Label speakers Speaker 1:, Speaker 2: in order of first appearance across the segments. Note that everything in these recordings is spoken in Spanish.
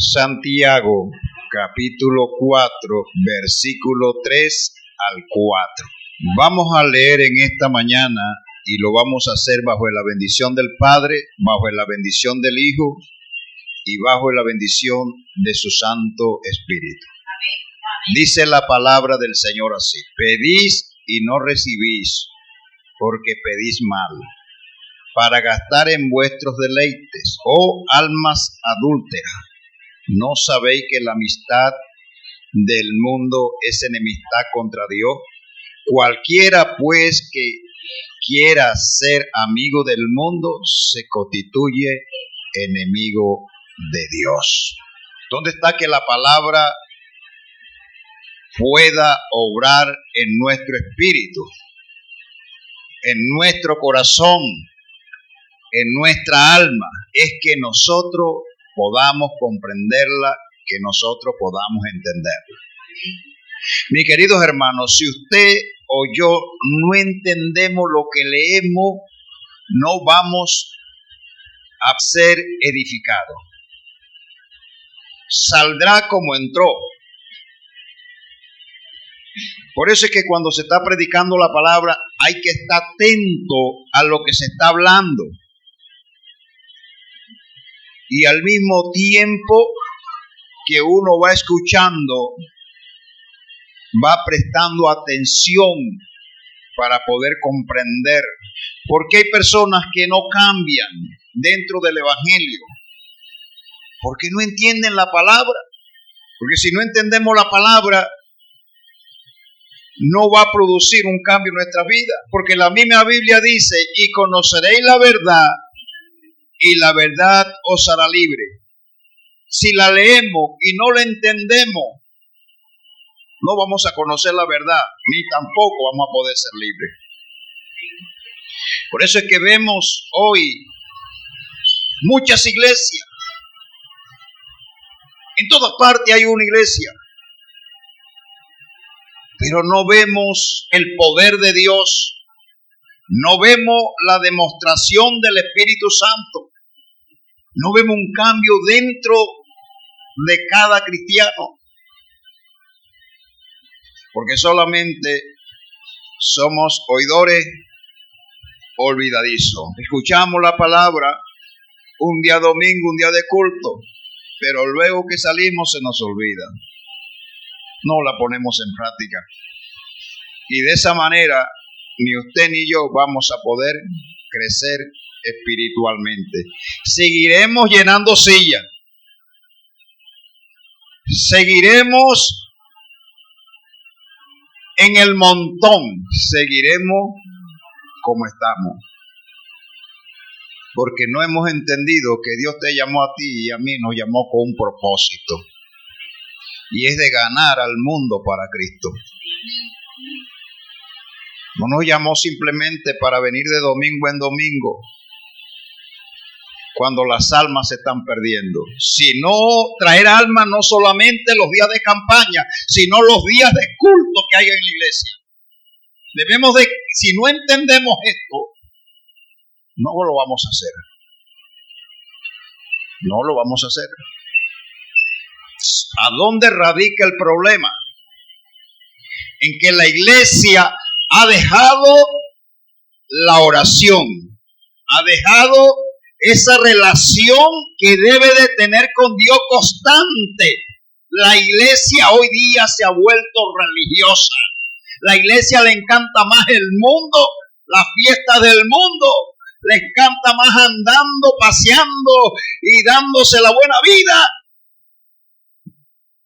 Speaker 1: Santiago, capítulo 4, versículo 3 al 4. Vamos a leer en esta mañana y lo vamos a hacer bajo la bendición del Padre, bajo la bendición del Hijo y bajo la bendición de su Santo Espíritu. Dice la palabra del Señor así: pedís y no recibís, porque pedís mal, para gastar en vuestros deleites, oh almas adúlteras. ¿No sabéis que la amistad del mundo es enemistad contra Dios? Cualquiera pues que quiera ser amigo del mundo se constituye enemigo de Dios. ¿Dónde está que la palabra pueda obrar en nuestro espíritu, en nuestro corazón, en nuestra alma? Es que nosotros podamos comprenderla, que nosotros podamos entenderla. Mis queridos hermanos, si usted o yo no entendemos lo que leemos, no vamos a ser edificados. Saldrá como entró. Por eso es que cuando se está predicando la palabra hay que estar atento a lo que se está hablando. Y al mismo tiempo que uno va escuchando, va prestando atención para poder comprender. Porque hay personas que no cambian dentro del Evangelio, porque no entienden la palabra. Porque si no entendemos la palabra, no va a producir un cambio en nuestra vida. Porque la misma Biblia dice: y conoceréis la verdad, y la verdad os hará libre. Si la leemos y no la entendemos, no vamos a conocer la verdad, ni tampoco vamos a poder ser libres. Por eso es que vemos hoy muchas iglesias. En todas partes hay una iglesia, pero no vemos el poder de Dios, no vemos la demostración del Espíritu Santo, no vemos un cambio dentro de cada cristiano, porque solamente somos oidores olvidadizos. Escuchamos la palabra un día domingo, un día de culto, pero luego que salimos se nos olvida. No la ponemos en práctica. Y de esa manera, ni usted ni yo vamos a poder crecer espiritualmente. Seguiremos llenando sillas. Seguiremos en el montón. Seguiremos como estamos. Porque no hemos entendido que Dios te llamó a ti y a mí nos llamó con un propósito. Y es de ganar al mundo para Cristo. No nos llamó simplemente para venir de domingo en domingo, cuando las almas se están perdiendo, sino traer almas no solamente los días de campaña, sino los días de culto que hay en la iglesia. Debemos de, si no entendemos esto, no lo vamos a hacer. No lo vamos a hacer. ¿A dónde radica el problema? En que la iglesia ha dejado la oración, ha dejado esa relación que debe de tener con Dios constante. La iglesia hoy día se ha vuelto religiosa. La iglesia le encanta más el mundo, la fiesta del mundo, le encanta más andando, paseando y dándose la buena vida,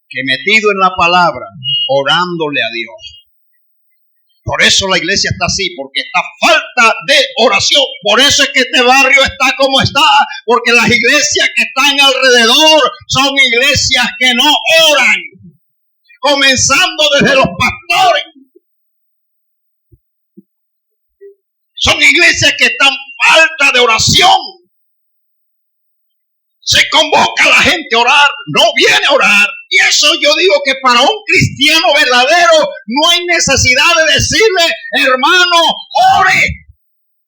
Speaker 1: que metido en la palabra, orándole a Dios. Por eso la iglesia está así, porque está falta de oración. Por eso es que este barrio está como está, porque las iglesias que están alrededor son iglesias que no oran, comenzando desde los pastores. Son iglesias que están falta de oración. Se convoca a la gente a orar, no viene a orar. Y eso yo digo que para un cristiano verdadero no hay necesidad de decirle: hermano, ore.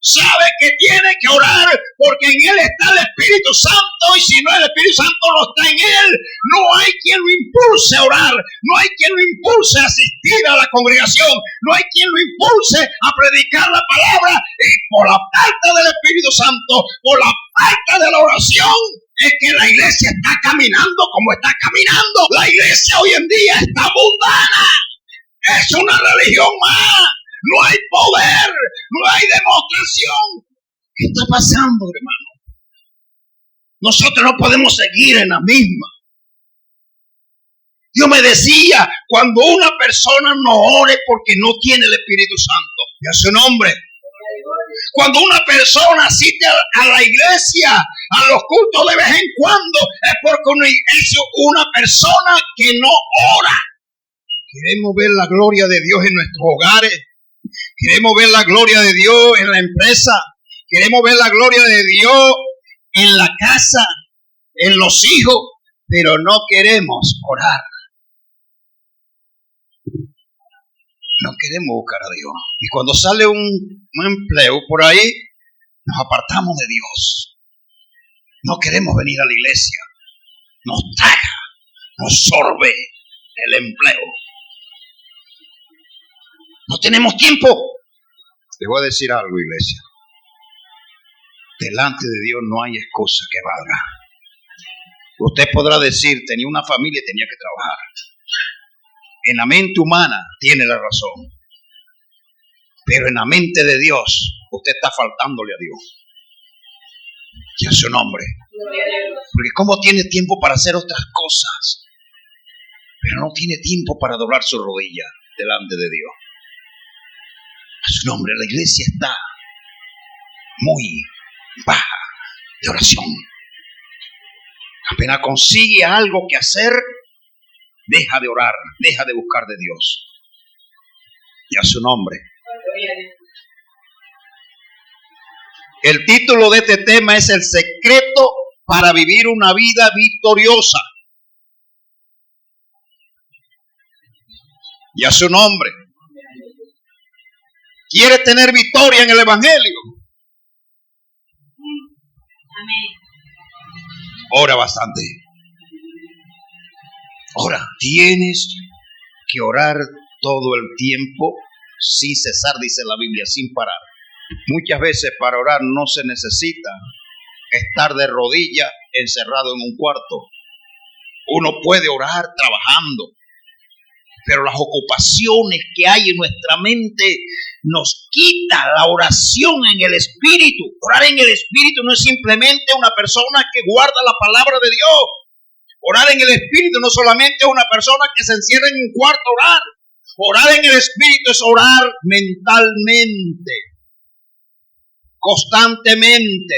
Speaker 1: sabe que tiene que orar porque en él está el Espíritu Santo, y si no, el Espíritu Santo no está en él. No hay quien lo impulse a orar, no hay quien lo impulse a asistir a la congregación, no hay quien lo impulse a predicar la palabra, y por la falta del Espíritu Santo, por la falta de la oración, es que la iglesia está caminando como está caminando. La iglesia hoy en día está mundana, es una religión más. No hay poder, no hay demostración. ¿Qué está pasando, hermano? Nosotros no podemos seguir en la misma. Dios me decía, cuando una persona no ore porque no tiene el Espíritu Santo, y a su nombre. Cuando una persona asiste a la iglesia, a los cultos de vez en cuando, es porque es una persona que no ora. Queremos ver la gloria de Dios en nuestros hogares. Queremos ver la gloria de Dios en la empresa. Queremos ver la gloria de Dios en la casa, en los hijos, pero no queremos orar. No queremos buscar a Dios. Y cuando sale un empleo por ahí, nos apartamos de Dios. No queremos venir a la iglesia. Nos traga, nos sorbe el empleo. No tenemos tiempo. Les voy a decir algo, iglesia. Delante de Dios no hay excusa que valga. Usted podrá decir, tenía una familia y tenía que trabajar. En la mente humana tiene la razón. Pero en la mente de Dios, usted está faltándole a Dios. Y a su nombre. Porque ¿cómo tiene tiempo para hacer otras cosas? Pero no tiene tiempo para doblar su rodilla delante de Dios. A su nombre, la iglesia está muy baja de oración. Apenas consigue algo que hacer, deja de orar, deja de buscar de Dios. Y a su nombre. El título de este tema es el secreto para vivir una vida victoriosa. Y a su nombre. ¿Quieres tener victoria en el Evangelio? Ora bastante. Ora. Tienes que orar todo el tiempo sin cesar, dice la Biblia, sin parar. Muchas veces para orar no se necesita estar de rodillas encerrado en un cuarto. Uno puede orar trabajando, pero las ocupaciones que hay en nuestra mente nos quita la oración en el Espíritu. Orar en el Espíritu no es simplemente una persona que guarda la palabra de Dios. Orar en el Espíritu no solamente es una persona que se encierra en un cuarto a orar. Orar en el Espíritu es orar mentalmente, constantemente.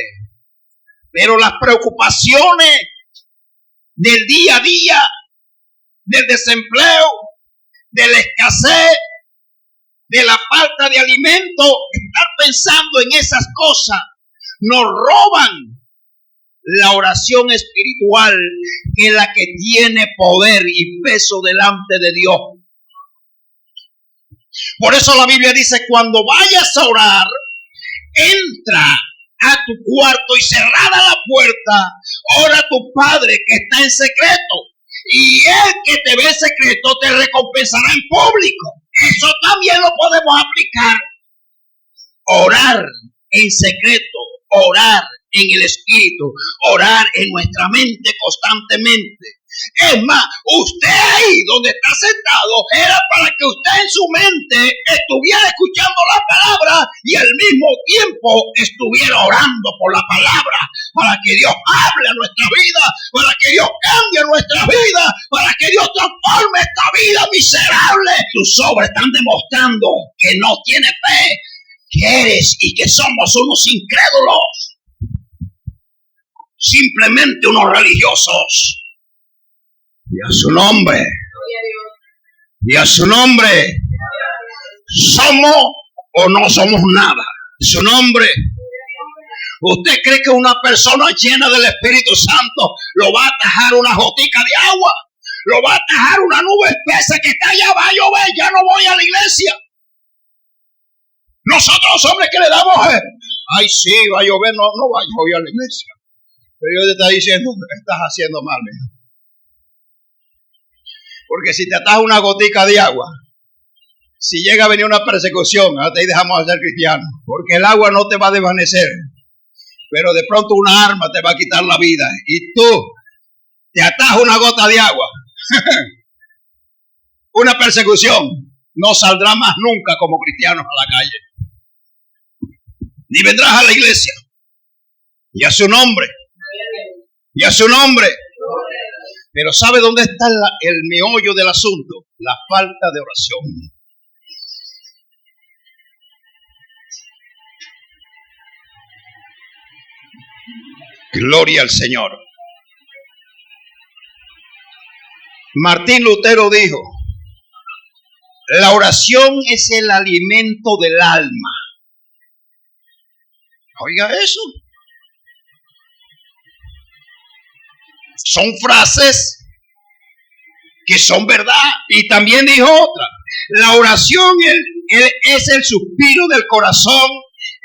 Speaker 1: Pero las preocupaciones del día a día, del desempleo, de la escasez, de la falta de alimento, estar pensando en esas cosas, nos roban la oración espiritual, que es la que tiene poder y peso delante de Dios. Por eso la Biblia dice, cuando vayas a orar, entra a tu cuarto y cerrada la puerta, ora a tu Padre que está en secreto. Y el que te ve en secreto te recompensará en público. Eso también lo podemos aplicar. Orar en secreto, orar en el Espíritu, orar en nuestra mente constantemente. Es más, usted ahí donde está sentado era para que usted en su mente estuviera escuchando la palabra y al mismo tiempo estuviera orando por la palabra, para que Dios hable a nuestra vida, para que Dios cambie nuestra vida, para que Dios transforme esta vida miserable. Tus obras están demostrando que no tienes fe, que eres y que somos unos incrédulos, simplemente unos religiosos. Y a su nombre. Y a su nombre. ¿Somos o no somos nada? Su nombre. ¿Usted cree que una persona llena del Espíritu Santo lo va a atajar una gotica de agua? ¿Lo va a atajar una nube espesa que está allá, va a llover, ya no voy a la iglesia? Nosotros los hombres que le damos Ay, sí, va a llover, no vayas hoy a la iglesia. Pero Dios te está diciendo, estás haciendo mal, mijo. Porque si te atas una gotica de agua, si llega a venir una persecución, hasta ahí dejamos de ser cristianos. Porque el agua no te va a desvanecer. Pero de pronto una arma te va a quitar la vida. Y tú te atas una gota de agua. Una persecución. No saldrás más nunca como cristianos a la calle. Ni vendrás a la iglesia. Y a su nombre. Y a su nombre. Pero ¿sabe dónde está el meollo del asunto? La falta de oración. Gloria al Señor. Martín Lutero dijo, la oración es el alimento del alma. Oiga eso. Son frases que son verdad. Y también dijo otra. La oración es el suspiro del corazón,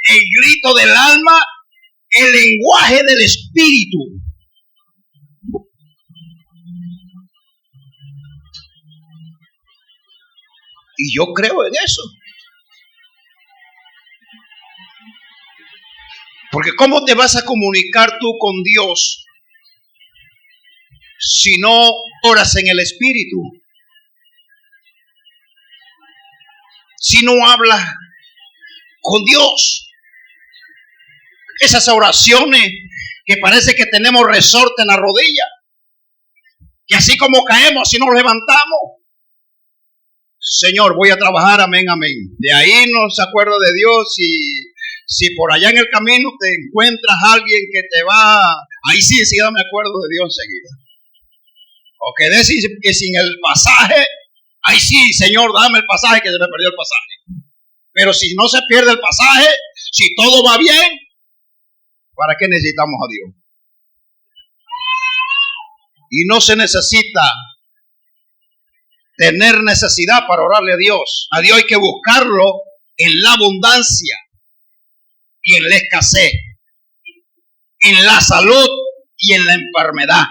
Speaker 1: el grito del alma, el lenguaje del espíritu. Y yo creo en eso. Porque ¿cómo te vas a comunicar tú con Dios si no oras en el espíritu? Si no hablas con Dios. Esas oraciones que parece que tenemos resorte en la rodilla, que así como caemos, así nos levantamos. Señor, voy a trabajar, amén, amén. De ahí no se acuerda de Dios. Si por allá en el camino te encuentras a alguien que te va, ahí sí enseguida me acuerdo de Dios enseguida. O que sin el pasaje, ahí sí, Señor, dame el pasaje, que se me perdió el pasaje. Pero si no se pierde el pasaje, si todo va bien, ¿para qué necesitamos a Dios? Y no se necesita tener necesidad para orarle a Dios. A Dios hay que buscarlo en la abundancia y en la escasez, en la salud y en la enfermedad.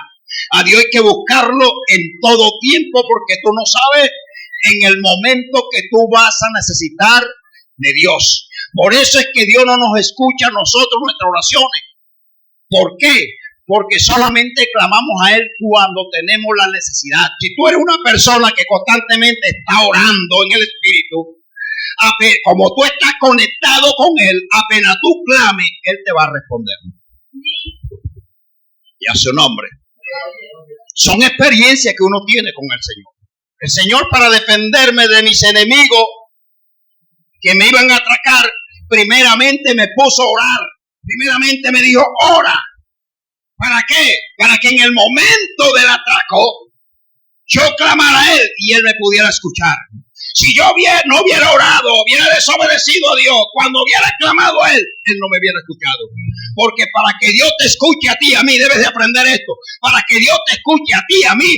Speaker 1: A Dios hay que buscarlo en todo tiempo, porque tú no sabes en el momento que tú vas a necesitar de Dios. Por eso es que Dios no nos escucha a nosotros nuestras oraciones. ¿Por qué? Porque solamente clamamos a Él cuando tenemos la necesidad. Si tú eres una persona que constantemente está orando en el Espíritu, como tú estás conectado con Él, apenas tú clames, Él te va a responder. Y a su nombre. Son experiencias que uno tiene con el Señor. El Señor, para defenderme de mis enemigos que me iban a atracar, primeramente me puso a orar. Primeramente me dijo, ora. ¿Para qué? Para que en el momento del atraco yo clamara a Él y Él me pudiera escuchar. Si yo no hubiera orado, hubiera desobedecido a Dios, cuando hubiera clamado a Él, Él no me hubiera escuchado. Porque para que Dios te escuche a ti, a mí, debes de aprender esto. Para que Dios te escuche a ti, a mí,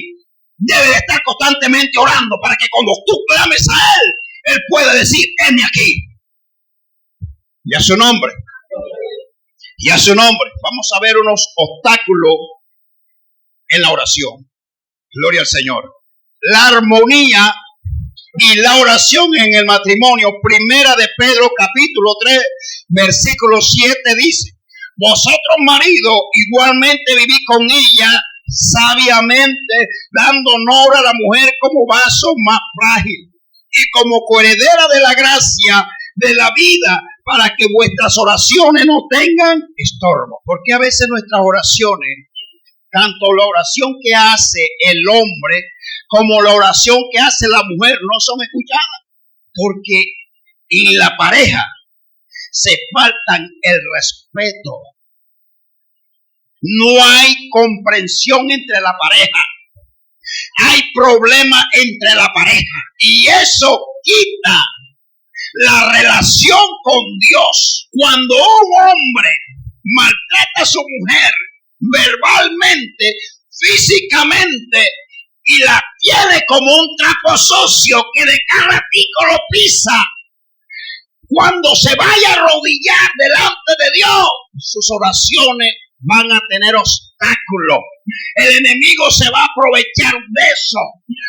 Speaker 1: debes de estar constantemente orando, para que cuando tú clames a Él, Él pueda decir, heme aquí. Y a su nombre. Y a su nombre. Vamos a ver unos obstáculos en la oración. Gloria al Señor. La armonía y la oración en el matrimonio. Primera de Pedro, capítulo 3, versículo 7 dice: vosotros, maridos, igualmente vivid con ella sabiamente, dando honor a la mujer como vaso más frágil y como coheredera de la gracia de la vida, para que vuestras oraciones no tengan estorbo. Porque a veces nuestras oraciones, tanto la oración que hace el hombre como la oración que hace la mujer, no son escuchadas. Porque en la pareja se faltan el respeto. No hay comprensión entre la pareja. Hay problema entre la pareja. Y eso quita la relación con Dios. Cuando un hombre maltrata a su mujer verbalmente, físicamente, y la tiene como un trapo sucio que de cada tico lo pisa,
Speaker 2: cuando se vaya a arrodillar delante de Dios, sus oraciones van a tener obstáculos. El enemigo se va a aprovechar de eso.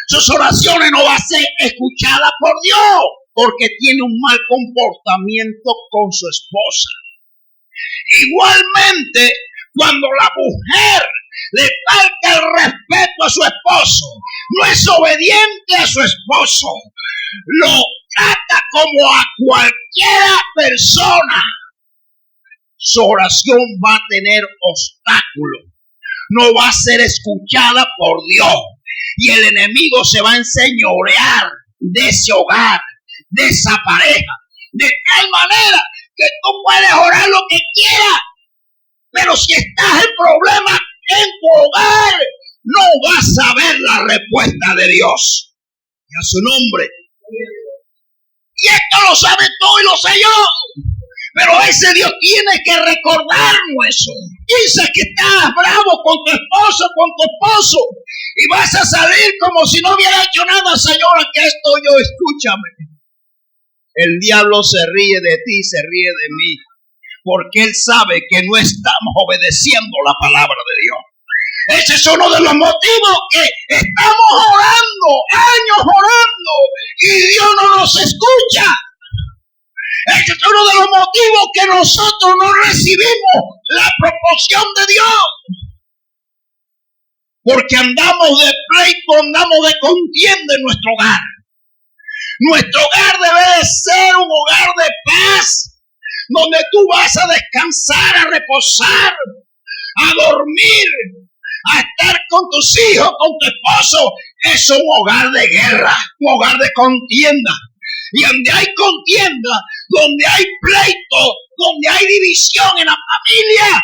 Speaker 2: Sus oraciones no van a ser escuchadas por Dios porque tiene un mal comportamiento con su esposa. Igualmente, cuando la mujer le falta el respeto a su esposo, no es obediente a su esposo, lo trata como a cualquier persona, su oración va a tener obstáculos, no va a ser escuchada por Dios y el enemigo se va a enseñorear de ese hogar, de esa pareja, de tal manera que tú puedes orar lo que quieras, pero si estás en problemas en tu hogar, no vas a ver la respuesta de Dios. Y a su nombre. Y esto lo sabe todo y lo sé yo. Pero ese Dios tiene que recordarnos eso. Dice que estás bravo con tu esposo, y vas a salir como si no hubiera hecho nada. Señor, aquí estoy yo, escúchame. El diablo se ríe de ti, se ríe de mí, porque él sabe que no estamos obedeciendo la palabra de Dios. Ese es uno de los motivos que estamos orando, años orando, y Dios no nos escucha. Ese es uno de los motivos que nosotros no recibimos la proporción de Dios. Porque andamos de pleito, andamos de contienda en nuestro hogar. Nuestro hogar debe de ser un hogar de paz, donde tú vas a descansar, a reposar, a dormir, a estar con tus hijos, con tu esposo. Es un hogar de guerra, un hogar de contienda. Y donde hay contienda, donde hay pleito, donde hay división en la familia,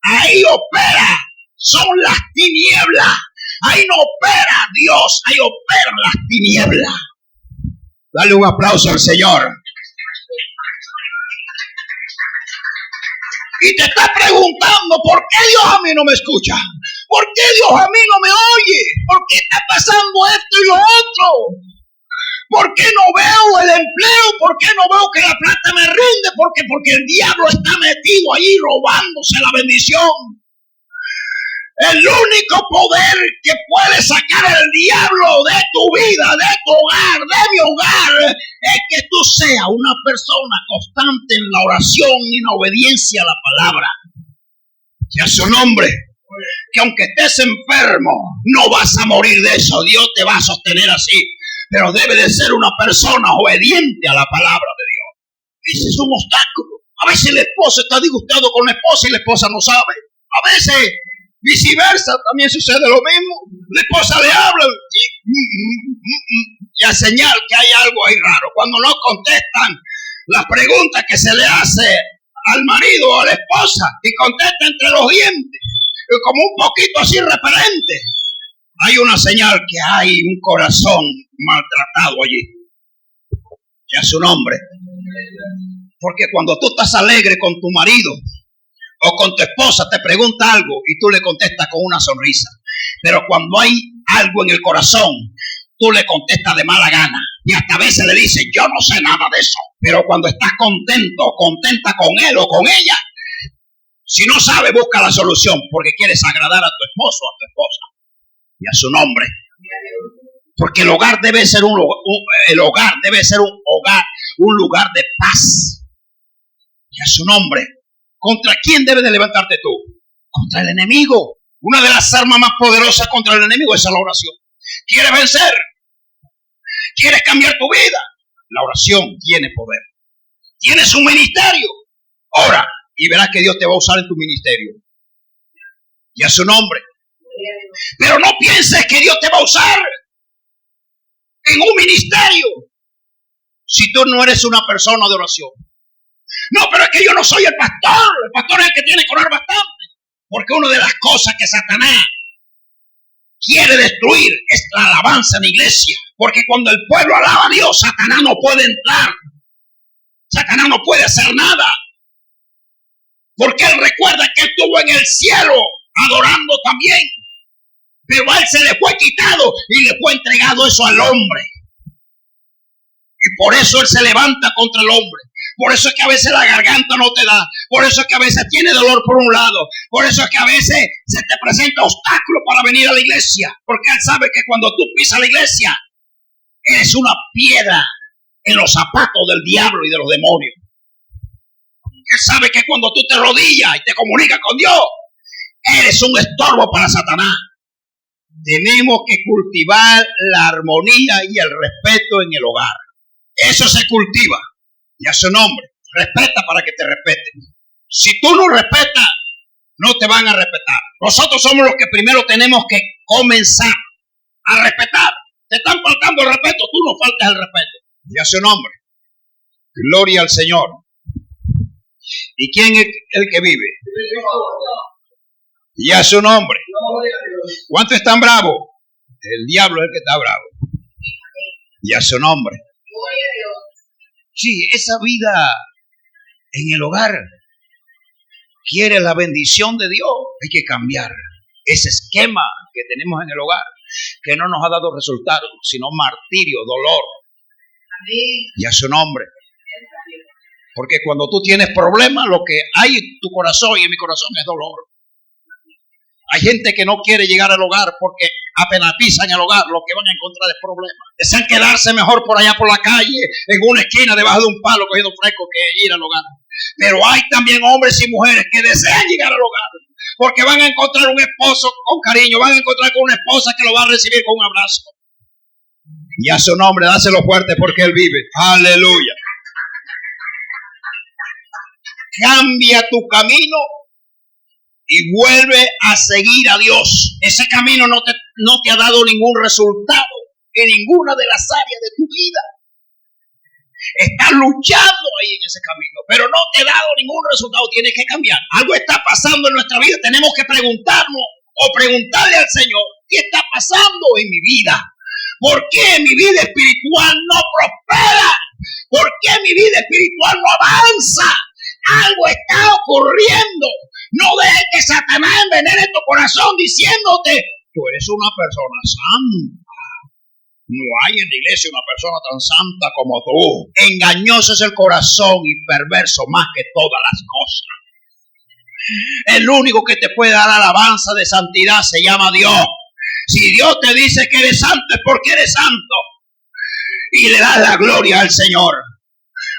Speaker 2: ahí opera, son las tinieblas. Ahí no opera Dios, ahí operan las tinieblas. Dale un aplauso al Señor. Y te está preguntando, ¿por qué Dios a mí no me escucha? ¿Por qué Dios a mí no me oye? ¿Por qué está pasando esto y lo otro? ¿Por qué no veo el empleo? ¿Por qué no veo que la plata me rinde? Porque el diablo está metido ahí robándose la bendición. El único poder que puede sacar el diablo de tu vida, de tu hogar, de mi hogar, es que tú seas una persona constante en la oración y en la obediencia a la palabra. Y a su nombre, que aunque estés enfermo, no vas a morir de eso. Dios te va a sostener así. Pero debe de ser una persona obediente a la palabra de Dios. Ese es un obstáculo. A veces el esposo está disgustado con la esposa y la esposa no sabe. A veces viceversa, también sucede lo mismo. La esposa le habla y a señal que hay algo ahí raro. Cuando no contestan las preguntas que se le hace al marido o a la esposa y contesta entre los dientes, como un poquito así referente, hay una señal que hay un corazón maltratado allí. Y a su nombre. Porque cuando tú estás alegre con tu marido o con tu esposa, te pregunta algo y tú le contestas con una sonrisa. Pero cuando hay algo en el corazón, tú le contestas de mala gana. Y hasta a veces le dices, yo no sé nada de eso. Pero cuando estás contento, contenta con él o con ella, si no sabe, busca la solución porque quieres agradar a tu esposo o a tu esposa. Y a su nombre. Porque el hogar debe ser un lugar de paz. Y a su nombre. ¿Contra quién debes de levantarte tú? Contra el enemigo. Una de las armas más poderosas contra el enemigo es la oración. ¿Quieres vencer? ¿Quieres cambiar tu vida? La oración tiene poder. ¿Tienes un ministerio? Ora y verás que Dios te va a usar en tu ministerio. Y a su nombre. Pero no pienses que Dios te va a usar en un ministerio si tú no eres una persona de oración. No, pero es que yo no soy el pastor. El pastor es el que tiene que orar bastante. Porque una de las cosas que Satanás quiere destruir es la alabanza en la iglesia. Porque cuando el pueblo alaba a Dios, Satanás no puede entrar. Satanás no puede hacer nada. Porque él recuerda que él estuvo en el cielo adorando también. Pero a él se le fue quitado y le fue entregado eso al hombre. Y por eso él se levanta contra el hombre. Por eso es que a veces la garganta no te da. Por eso es que a veces tiene dolor por un lado. Por eso es que a veces se te presenta obstáculos para venir a la iglesia. Porque Él sabe que cuando tú pisas la iglesia, eres una piedra en los zapatos del diablo y de los demonios. Él sabe que cuando tú te arrodillas y te comunicas con Dios, eres un estorbo para Satanás. Tenemos que cultivar la armonía y el respeto en el hogar. Eso se cultiva. Y a su nombre, respeta para que te respeten. Si tú no respetas, no te van a respetar. Nosotros somos los que primero tenemos que comenzar a respetar. Te están faltando el respeto, tú no faltas el respeto. Y a su nombre, gloria al Señor. ¿Y quién es el que vive? Y a su nombre. ¿Cuántos están bravos? El diablo es el que está bravo. Y a su nombre. Sí, esa vida en el hogar quiere la bendición de Dios. Hay que cambiar ese esquema que tenemos en el hogar, que no nos ha dado resultados, sino martirio, dolor. Y a su nombre. Porque cuando tú tienes problemas, lo que hay en tu corazón y en mi corazón es dolor. Hay gente que no quiere llegar al hogar porque apenas pisan el hogar, lo que van a encontrar es problemas. Desean quedarse mejor por allá por la calle, en una esquina, debajo de un palo, cogiendo fresco, que ir al hogar. Pero hay también hombres y mujeres que desean llegar al hogar porque van a encontrar un esposo con cariño, van a encontrar con una esposa que lo va a recibir con un abrazo. Y a su nombre, dáselo fuerte porque Él vive. Aleluya. Cambia tu camino y vuelve a seguir a Dios. Ese camino no te ha dado ningún resultado en ninguna de las áreas de tu vida. Estás luchando ahí en ese camino, pero no te ha dado ningún resultado. Tienes que cambiar. Algo está pasando en nuestra vida. Tenemos que preguntarnos o preguntarle al Señor, ¿qué está pasando en mi vida? ¿Por qué mi vida espiritual no prospera? ¿Por qué mi vida espiritual no avanza? Algo está ocurriendo. No dejes que Satanás envenene tu corazón diciéndote, tú eres una persona santa. No hay en la iglesia una persona tan santa como tú. Engañoso es el corazón y perverso más que todas las cosas. El único que te puede dar alabanza de santidad se llama Dios. Si Dios te dice que eres santo es porque eres santo. Y le das la gloria al Señor.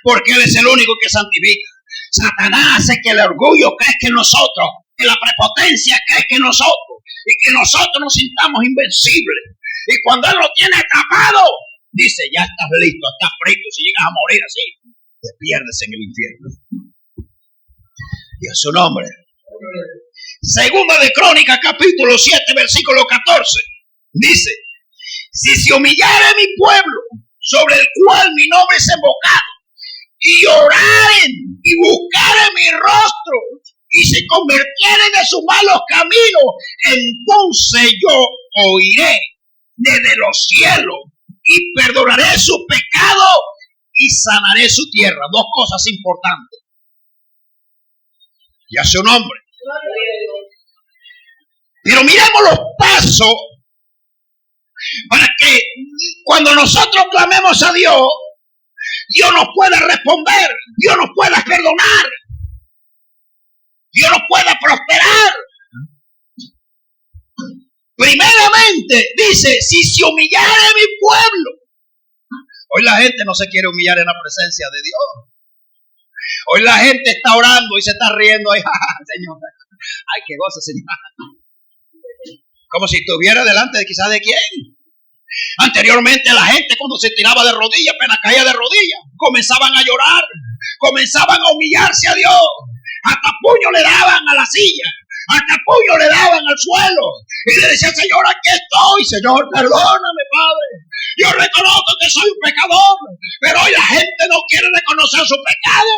Speaker 2: Porque Él es el único que santifica. Satanás hace que el orgullo crezca en nosotros, que la prepotencia crezca en nosotros y que nosotros nos sintamos invencibles. Y cuando Él lo tiene atrapado, dice, ya estás listo, estás frito. Si llegas a morir así, te pierdes en el infierno. Y a su nombre. Segunda de Crónicas, capítulo 7, versículo 14. Dice, si se humillare mi pueblo, sobre el cual mi nombre es invocado, y oraren y buscaren mi rostro y se convirtieren de sus malos caminos, entonces yo oiré desde los cielos y perdonaré su pecado y sanaré su tierra. Dos cosas importantes. Y a su nombre. Pero miremos los pasos para que cuando nosotros clamemos a Dios, Dios nos pueda responder, Dios nos pueda perdonar, Dios nos pueda prosperar. Primeramente dice, si se humillare mi pueblo. Hoy la gente no se quiere humillar en la presencia de Dios. Hoy la gente está orando y se está riendo. Ay, Señor, ay, qué gozo, Señor. Como si estuviera delante de quizás de quién. Anteriormente la gente cuando se tiraba de rodillas, apenas caía de rodillas, comenzaban a llorar, comenzaban a humillarse a Dios. Hasta puño le daban a la silla, hasta puño le daban al suelo. Y le decían, Señor, aquí estoy, Señor, perdóname, Padre. Yo reconozco que soy un pecador, pero hoy la gente no quiere reconocer su pecado.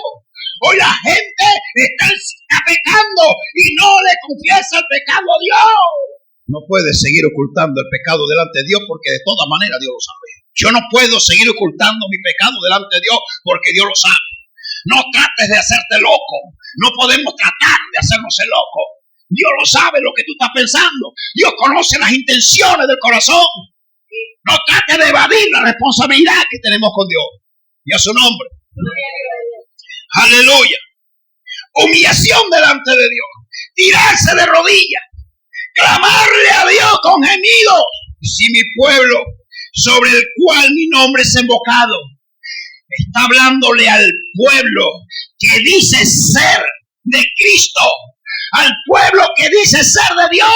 Speaker 2: Hoy la gente está pecando y no le confiesa el pecado a Dios. No puedes seguir ocultando el pecado delante de Dios porque de todas maneras Dios lo sabe. Yo no puedo seguir ocultando mi pecado delante de Dios porque Dios lo sabe. No trates de hacerte loco. No podemos tratar de hacernos el loco. Dios lo sabe lo que tú estás pensando. Dios conoce las intenciones del corazón. No trates de evadir la responsabilidad que tenemos con Dios. Y a su nombre. Aleluya. Humillación delante de Dios. Tirarse de rodillas. Clamarle a Dios con gemidos. Si mi pueblo, sobre el cual mi nombre es invocado, está hablándole al pueblo que dice ser de Cristo, al pueblo que dice ser de Dios.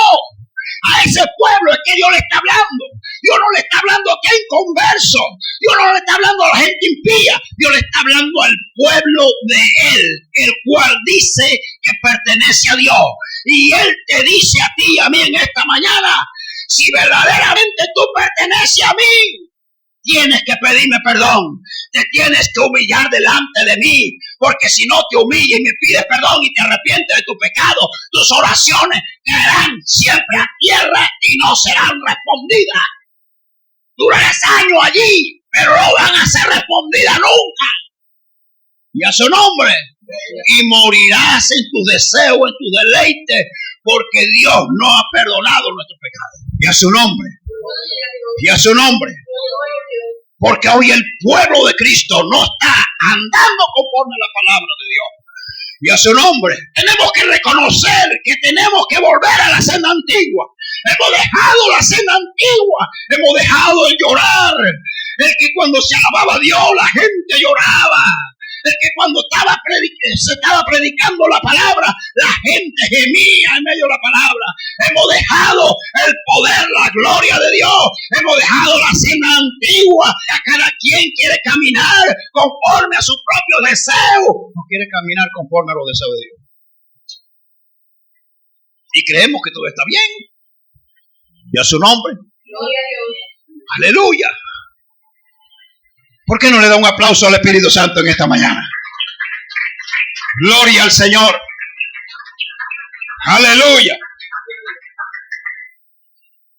Speaker 2: A ese pueblo es que Dios le está hablando. Dios no le está hablando a quien converso. Dios no le está hablando a la gente impía. Dios le está hablando al pueblo de Él, el cual dice que pertenece a Dios. Y Él te dice a ti y a mí en esta mañana, si verdaderamente tú perteneces a mí, tienes que pedirme perdón. Te tienes que humillar delante de mí. Porque si no te humillas y me pides perdón y te arrepientes de tu pecado, tus oraciones caerán siempre a tierra y no serán respondidas. Durarás años allí, pero no van a ser respondidas nunca. Y a su nombre. Y morirás en tus deseos, en tus deleites, porque Dios no ha perdonado nuestros pecados. Y a su nombre. Y a su nombre. Porque hoy el pueblo de Cristo no está andando conforme a la palabra de Dios. Y a su nombre. Tenemos que reconocer que tenemos que volver a la senda antigua. Hemos dejado la senda antigua. Hemos dejado de llorar. El que cuando se alababa a Dios la gente lloraba. El que cuando se estaba predicando la palabra, la gente gemía en medio de la palabra. Hemos dejado el poder, la gloria de Dios. Hemos dejado la senda antigua. A cada quien quiere caminar conforme a su propio deseo. No quiere caminar conforme a los deseos de Dios. Y creemos que todo está bien. Y a su nombre. Gloria a Dios. Aleluya. ¿Por qué no le da un aplauso al Espíritu Santo en esta mañana? Gloria al Señor. Aleluya.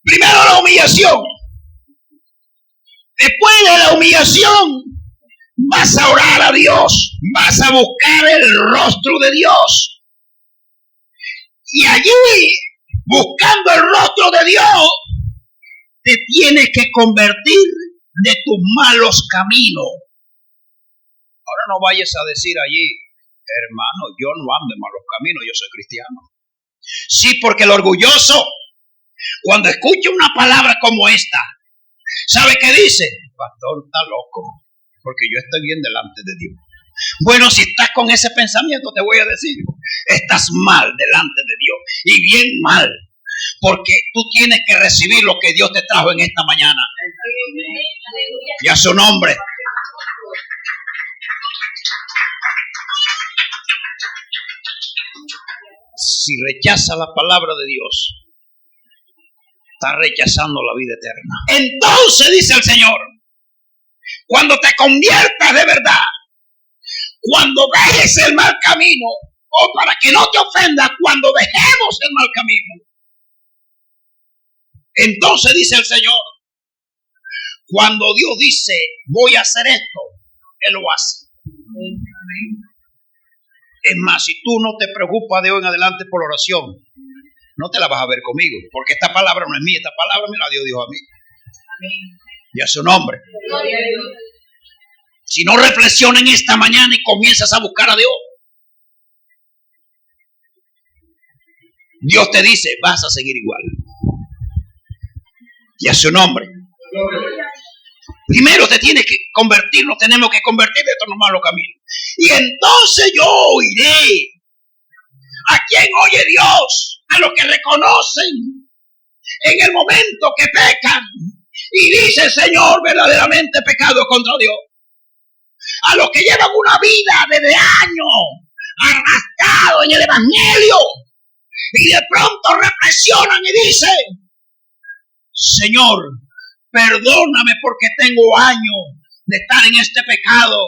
Speaker 2: Primero la humillación. Después de la humillación, vas a orar a Dios. Vas a buscar el rostro de Dios. Y allí, buscando el rostro de Dios, te tienes que convertir de tus malos caminos. Ahora no vayas a decir allí, hermano, yo no ando en malos caminos, yo soy cristiano. Sí, porque el orgulloso, cuando escucha una palabra como esta, ¿sabe qué dice? El pastor está loco, porque yo estoy bien delante de Dios. Bueno, si estás con ese pensamiento, te voy a decir, estás mal delante de Dios, y bien mal. Porque tú tienes que recibir lo que Dios te trajo en esta mañana. Y a su nombre. Si rechaza la palabra de Dios, está rechazando la vida eterna. Entonces dice el Señor, cuando te conviertas de verdad, cuando dejes el mal camino, o para que no te ofenda, cuando dejemos el mal camino, entonces dice el Señor, cuando Dios dice, voy a hacer esto, Él lo hace. Es más, si tú no te preocupas de hoy en adelante por oración, no te la vas a ver conmigo, porque esta palabra no es mía, esta palabra me la dio Dios a mí. Y a su nombre. Si no reflexionas en esta mañana y comienzas a buscar a Dios, Dios te dice, vas a seguir igual. Y a su nombre. Primero te tienes que convertir, nos tenemos que convertir de estos malos caminos. Y entonces yo oiré. ¿A quién oye Dios? A los que reconocen en el momento que pecan y dicen, Señor, verdaderamente pecado contra Dios. A los que llevan una vida desde años arrastrados en el Evangelio y de pronto reflexionan y dicen, Señor, perdóname porque tengo años de estar en este pecado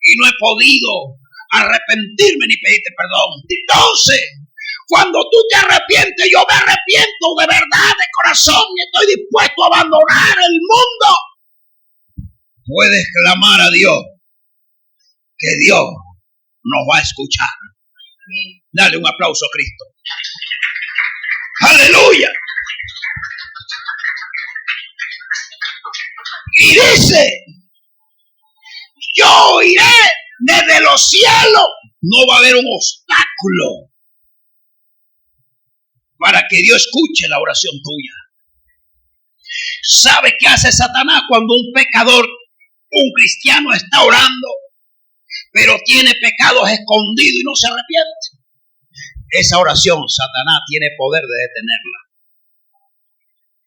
Speaker 2: y no he podido arrepentirme ni pedirte perdón. Entonces, cuando tú te arrepientes, yo me arrepiento de verdad, de corazón, y estoy dispuesto a abandonar el mundo. Puedes clamar a Dios, que Dios nos va a escuchar. Dale un aplauso a Cristo. ¡Aleluya! Y dice, yo iré de desde los cielos no va a haber un obstáculo para que Dios escuche la oración tuya. ¿Sabe qué hace Satanás cuando un pecador, un cristiano está orando, pero tiene pecados escondidos y no se arrepiente? Esa oración, Satanás tiene poder de detenerla.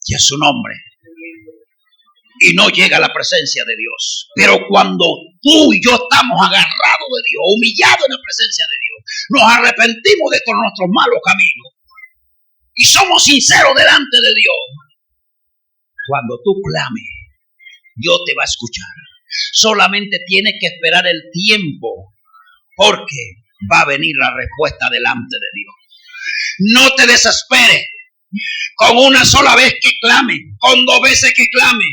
Speaker 2: Y es su nombre. Y no llega a la presencia de Dios. Pero cuando tú y yo estamos agarrados de Dios, humillados en la presencia de Dios, nos arrepentimos de todos nuestros malos caminos y somos sinceros delante de Dios, cuando tú clames, Dios te va a escuchar. Solamente tienes que esperar el tiempo, porque va a venir la respuesta delante de Dios. No te desesperes. Con una sola vez que clame, con 2 veces que clame,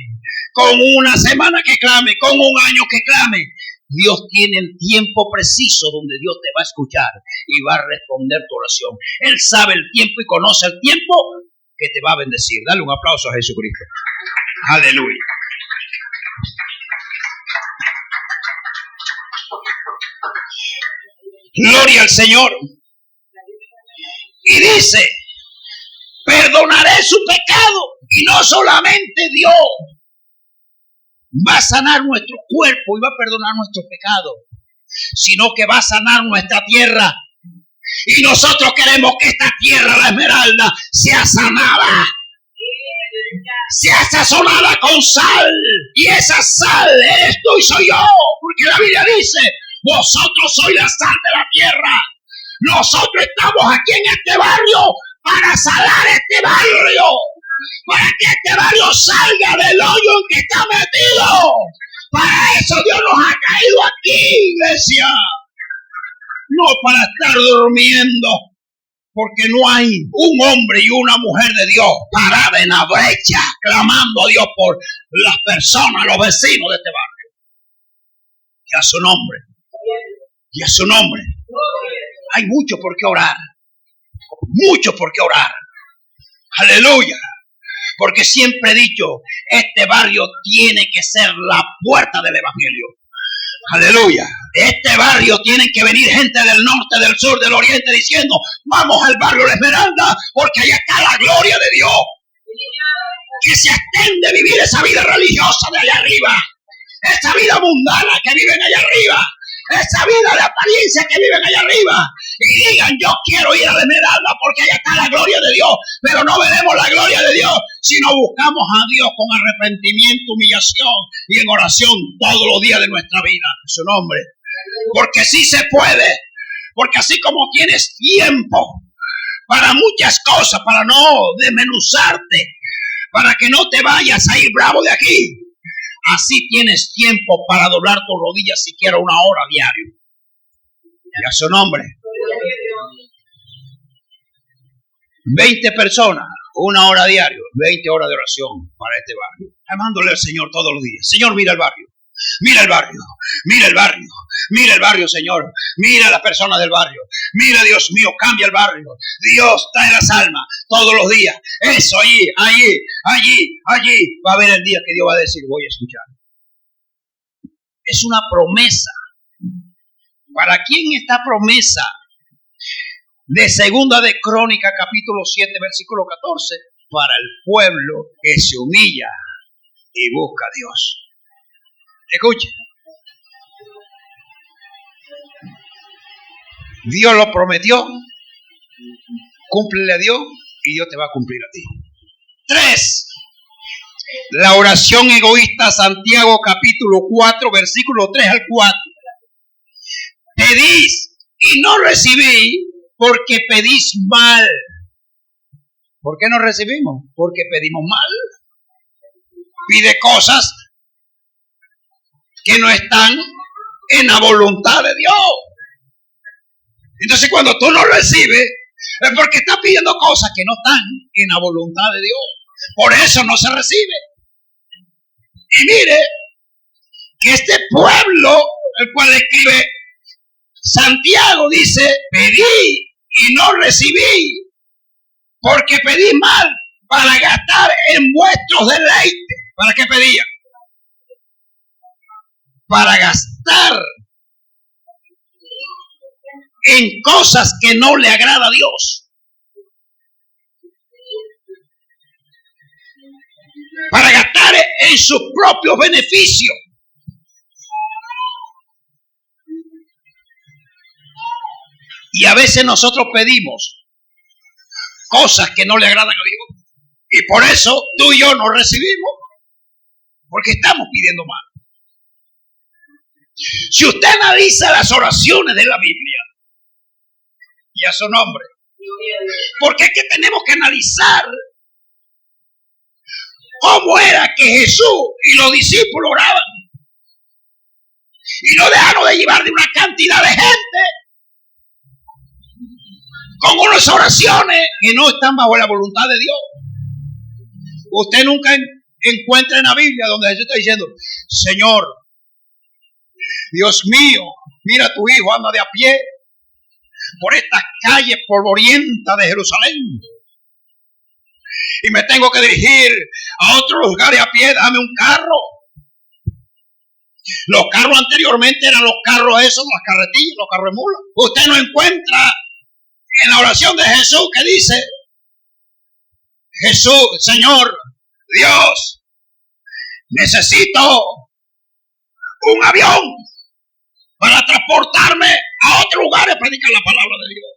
Speaker 2: con una semana que clame, con un año que clame, Dios tiene el tiempo preciso donde Dios te va a escuchar y va a responder tu oración. Él sabe el tiempo y conoce el tiempo que te va a bendecir. Dale un aplauso a Jesucristo. Aleluya. Gloria al Señor. Y dice: perdonaré su pecado. Y no solamente Dios va a sanar nuestro cuerpo y va a perdonar nuestros pecados, sino que va a sanar nuestra tierra. Y nosotros queremos que esta tierra, la Esmeralda, sea sanada, sea sazonada con sal. Y esa sal eres tú y soy yo, porque la Biblia dice: vosotros sois la sal de la tierra. Nosotros estamos aquí en este barrio para sanar este barrio, para que este barrio salga del hoyo en que está metido. Para eso Dios nos ha caído aquí, iglesia. No para estar durmiendo, porque no hay un hombre y una mujer de Dios parada en la brecha, clamando a Dios por las personas, los vecinos de este barrio. Y a su nombre. Y a su nombre. Hay mucho por qué orar. Mucho por qué orar. Aleluya. Porque siempre he dicho, este barrio tiene que ser la puerta del evangelio. Aleluya. Este barrio tienen que venir gente del norte, del sur, del oriente diciendo: vamos al barrio La Esmeralda, porque allá está la gloria de Dios. Que se abstén de vivir esa vida religiosa de allá arriba, esa vida mundana que viven allá arriba, esa vida de apariencia que viven allá arriba, y digan: yo quiero ir a La Esmeralda porque allá está la gloria de Dios. Pero no veremos la gloria de Dios si no buscamos a Dios con arrepentimiento, humillación y en oración todos los días de nuestra vida. En su nombre. Porque sí se puede. Porque así como tienes tiempo para muchas cosas, para no desmenuzarte, para que no te vayas a ir bravo de aquí, así tienes tiempo para doblar tus rodillas siquiera 1 hora diario. Y a su nombre. 20 personas, 1 hora diario, 20 horas de oración para este barrio. Llamándole al Señor todos los días: Señor, mira el barrio. Mira el barrio, mira el barrio, mira el barrio, Señor. Mira a las personas del barrio. Mira, Dios mío, cambia el barrio. Dios, trae las almas todos los días. Eso, allí va a haber el día que Dios va a decir: voy a escuchar. Es una promesa. ¿Para quién esta promesa? De Segunda de Crónica, capítulo 7, versículo 14. Para el pueblo que se humilla y busca a Dios. Escuche. Dios lo prometió. Cúmplele a Dios y Dios te va a cumplir a ti. 3. La oración egoísta, Santiago capítulo 4, versículo 3 al 4. Pedís y no recibís porque pedís mal. ¿Por qué no recibimos? Porque pedimos mal. Pide cosas que no están en la voluntad de Dios. Entonces cuando tú no recibes, es porque estás pidiendo cosas que no están en la voluntad de Dios. Por eso no se recibe. Y mire que este pueblo, el cual escribe Santiago, dice: pedí y no recibí, porque pedí mal para gastar en vuestros deleites. ¿Para qué pedía? Para gastar en cosas que no le agrada a Dios. Para gastar en sus propios beneficios. Y a veces nosotros pedimos cosas que no le agradan a Dios. Y por eso tú y yo no recibimos. Porque estamos pidiendo mal. Si usted analiza las oraciones de la Biblia, y a su nombre, porque es que tenemos que analizar cómo era que Jesús y los discípulos oraban. Y no dejaron de llevar de una cantidad de gente con unas oraciones que no están bajo la voluntad de Dios. Usted nunca encuentra en la Biblia donde Jesús está diciendo: Señor, Dios mío, mira a tu hijo, anda de a pie por estas calles polvorientas de Jerusalén y me tengo que dirigir a otro lugar a pie, dame un carro. Los carros anteriormente eran los carros esos, las carretillas, los carros de mula. Usted no encuentra en la oración de Jesús que dice: Jesús, Señor, Dios, necesito un avión para transportarme a otro lugar y predicar la palabra de Dios.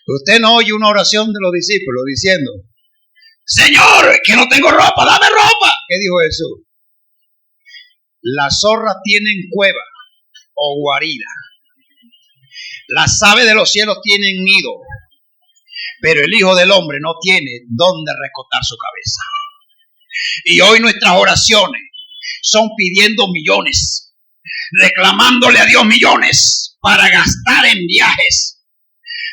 Speaker 2: Usted no oye una oración de los discípulos diciendo: Señor, que no tengo ropa, dame ropa. ¿Qué dijo Jesús? Las zorras tienen cueva o guarida. Las aves de los cielos tienen nido, pero el Hijo del Hombre no tiene dónde recostar su cabeza. Y hoy nuestras oraciones son pidiendo millones, reclamándole a Dios millones para gastar en viajes,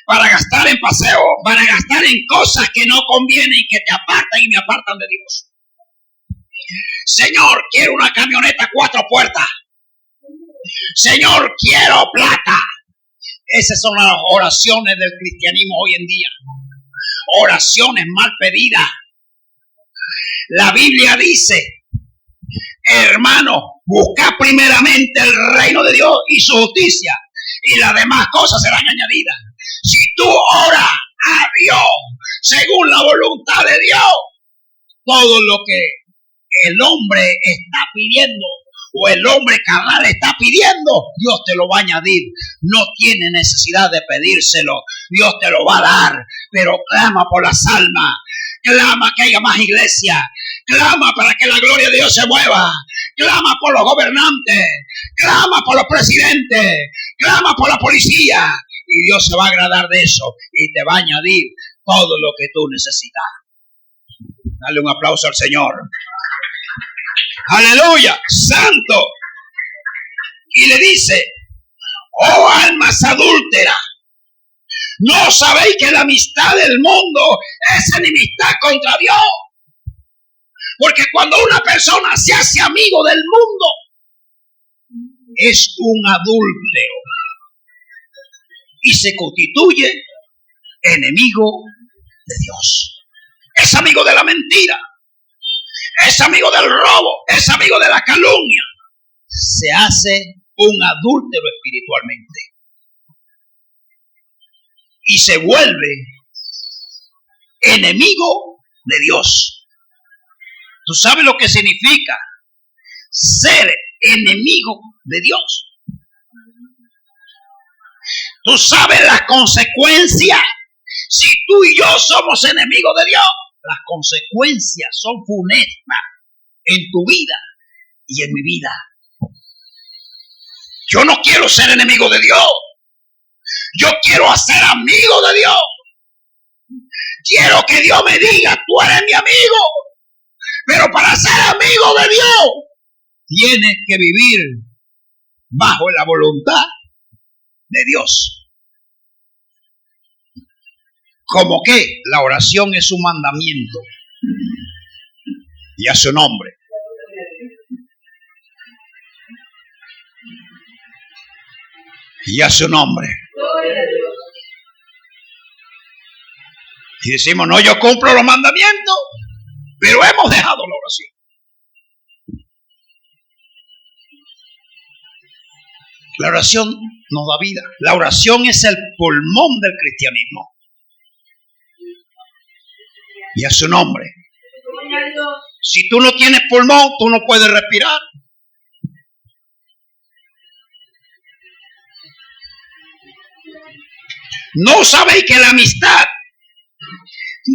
Speaker 2: para gastar en paseos, para gastar en cosas que no convienen y que te apartan y me apartan de Dios. Señor, quiero una camioneta 4 puertas. Señor, quiero plata. Esas son las oraciones del cristianismo hoy en día. Oraciones mal pedidas. La Biblia dice: hermano, busca primeramente el reino de Dios y su justicia, y las demás cosas serán añadidas. Si tú oras a Dios según la voluntad de Dios, todo lo que el hombre está pidiendo o el hombre carnal está pidiendo, Dios te lo va a añadir. No tiene necesidad de pedírselo, Dios te lo va a dar. Pero clama por las almas, clama que haya más iglesia, clama para que la gloria de Dios se mueva, clama por los gobernantes, clama por los presidentes, clama por la policía, y Dios se va a agradar de eso y te va a añadir todo lo que tú necesitas. Dale un aplauso al Señor. Aleluya, santo. Y le dice: oh almas adúlteras, ¿no sabéis que la amistad del mundo es enemistad contra Dios? Porque cuando una persona se hace amigo del mundo, es un adúltero y se constituye enemigo de Dios. Es amigo de la mentira, es amigo del robo, es amigo de la calumnia. Se hace un adúltero espiritualmente y se vuelve enemigo de Dios. ¿Tú sabes lo que significa ser enemigo de Dios? ¿Tú sabes las consecuencias? Si tú y yo somos enemigos de Dios, las consecuencias son funestas en tu vida y en mi vida. Yo no quiero ser enemigo de Dios. Yo quiero ser amigo de Dios. Quiero que Dios me diga: tú eres mi amigo. Pero para ser amigo de Dios, tienes que vivir bajo la voluntad de Dios. Como que la oración es un mandamiento. Y a su nombre. Y a su nombre. Y decimos: no, yo cumplo los mandamientos, pero hemos dejado la oración. La oración nos da vida. La oración es el pulmón del cristianismo. Y a su nombre. Si tú no tienes pulmón, tú no puedes respirar. ¿No sabéis que la amistad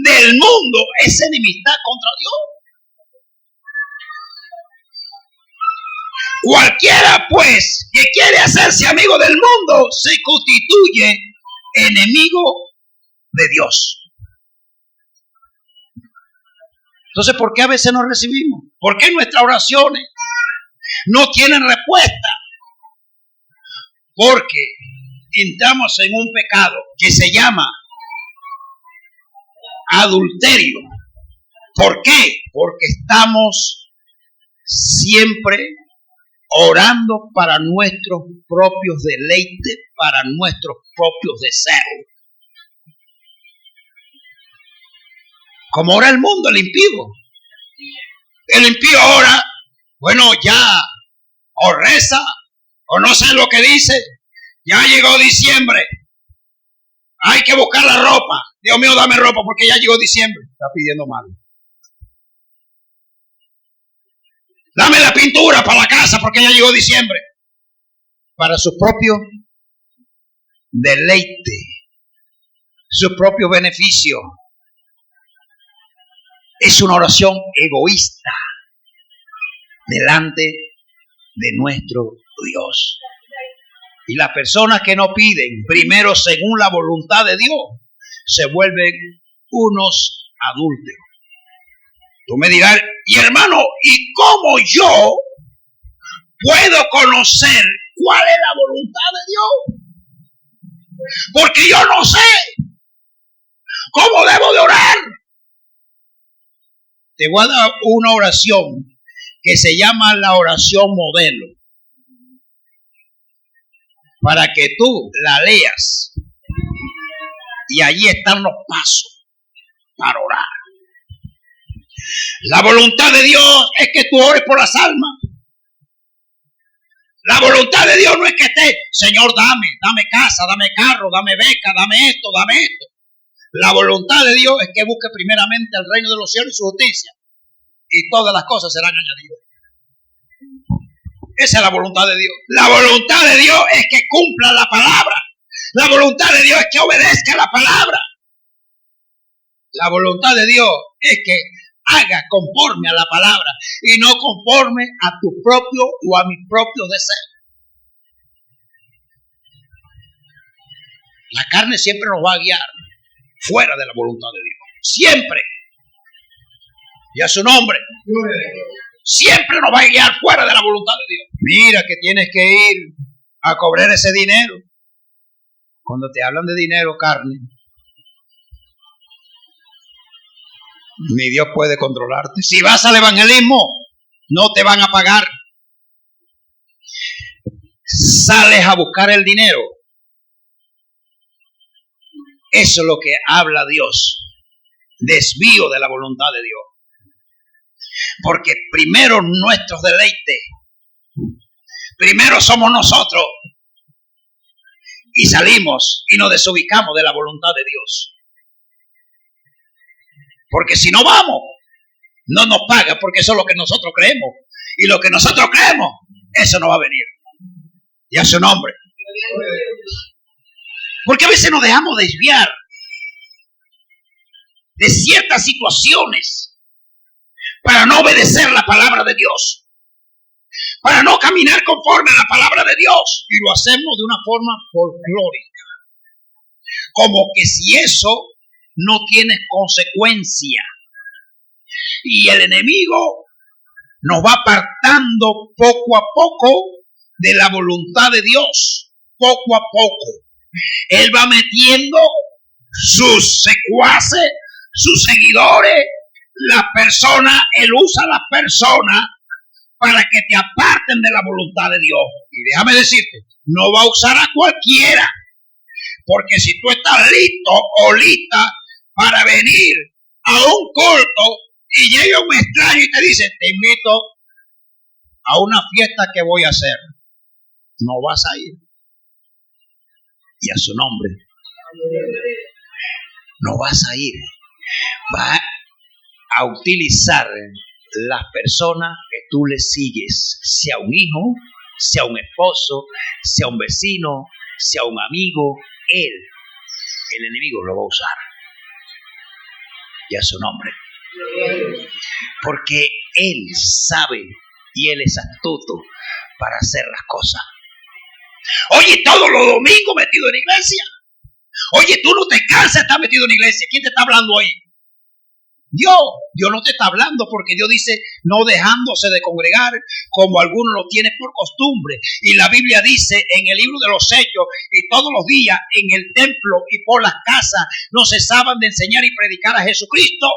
Speaker 2: del mundo es enemistad contra Dios? Cualquiera, pues, que quiere hacerse amigo del mundo, se constituye enemigo de Dios. Entonces, ¿por qué a veces no recibimos? ¿Por qué nuestras oraciones no tienen respuesta? Porque entramos en un pecado que se llama adulterio. ¿Por qué? Porque estamos siempre orando para nuestros propios deleites, para nuestros propios deseos. Como ora el mundo, el impío. El impío ora, bueno, ya, o reza, o no sé lo que dice. Ya llegó diciembre. Hay que buscar la ropa. Dios mío, dame ropa porque ya llegó diciembre. Está pidiendo mal. Dame la pintura para la casa porque ya llegó diciembre. Para su propio deleite, su propio beneficio. Es una oración egoísta delante de nuestro Dios. Y las personas que no piden primero según la voluntad de Dios se vuelven unos adúlteros. Tú me dirás, y hermano, ¿y cómo yo puedo conocer cuál es la voluntad de Dios? Porque yo no sé cómo debo de orar. Te voy a dar una oración que se llama la oración modelo, para que tú la leas. Y allí están los pasos para orar. La voluntad de Dios es que tú ores por las almas. La voluntad de Dios no es que esté, Señor, dame casa, dame carro, dame beca, dame esto, dame esto. La voluntad de Dios es que busque primeramente el reino de los cielos y su justicia. Y todas las cosas serán añadidas. Esa es la voluntad de Dios. La voluntad de Dios es que cumpla la palabra. La voluntad de Dios es que obedezca la palabra. La voluntad de Dios es que haga conforme a la palabra y no conforme a tu propio o a mi propio deseo. La carne siempre nos va a guiar fuera de la voluntad de Dios. Siempre. Y a su nombre. Siempre nos va a guiar fuera de la voluntad de Dios. Mira que tienes que ir a cobrar ese dinero. Cuando te hablan de dinero, carne, ni Dios puede controlarte. Si vas al evangelismo, no te van a pagar. Sales a buscar el dinero. Eso es lo que habla Dios. Desvío de la voluntad de Dios. Porque primero nuestros deleites, primero somos nosotros, y salimos y nos desubicamos de la voluntad de Dios. Porque si no vamos, no nos paga, porque eso es lo que nosotros creemos, y lo que nosotros creemos, eso no va a venir. Y a su nombre. Porque a veces nos dejamos desviar de ciertas situaciones para no obedecer la palabra de Dios, para no caminar conforme a la palabra de Dios, y lo hacemos de una forma folclórica, como que si eso no tiene consecuencia, y el enemigo nos va apartando poco a poco de la voluntad de Dios, poco a poco. Él va metiendo sus secuaces, sus seguidores, las personas, él usa a las personas para que te aparten de la voluntad de Dios. Y déjame decirte, no va a usar a cualquiera, porque si tú estás listo o lista para venir a un culto y llega un extraño y te dice, te invito a una fiesta que voy a hacer, no vas a ir. Y a su nombre, no vas a ir. Va a utilizar las personas que tú le sigues, sea un hijo, sea un esposo, sea un vecino, sea un amigo. Él, el enemigo, lo va a usar. Y a su nombre. Porque él sabe y él es astuto para hacer las cosas. Oye, todos los domingos metido en la iglesia. Oye, tú no te cansas de estar metido en la iglesia. ¿Quién te está hablando hoy? Dios no te está hablando, porque Dios dice no dejándose de congregar como algunos lo tienen por costumbre. Y la Biblia dice en el libro de los Hechos, y todos los días en el templo y por las casas no cesaban de enseñar y predicar a Jesucristo.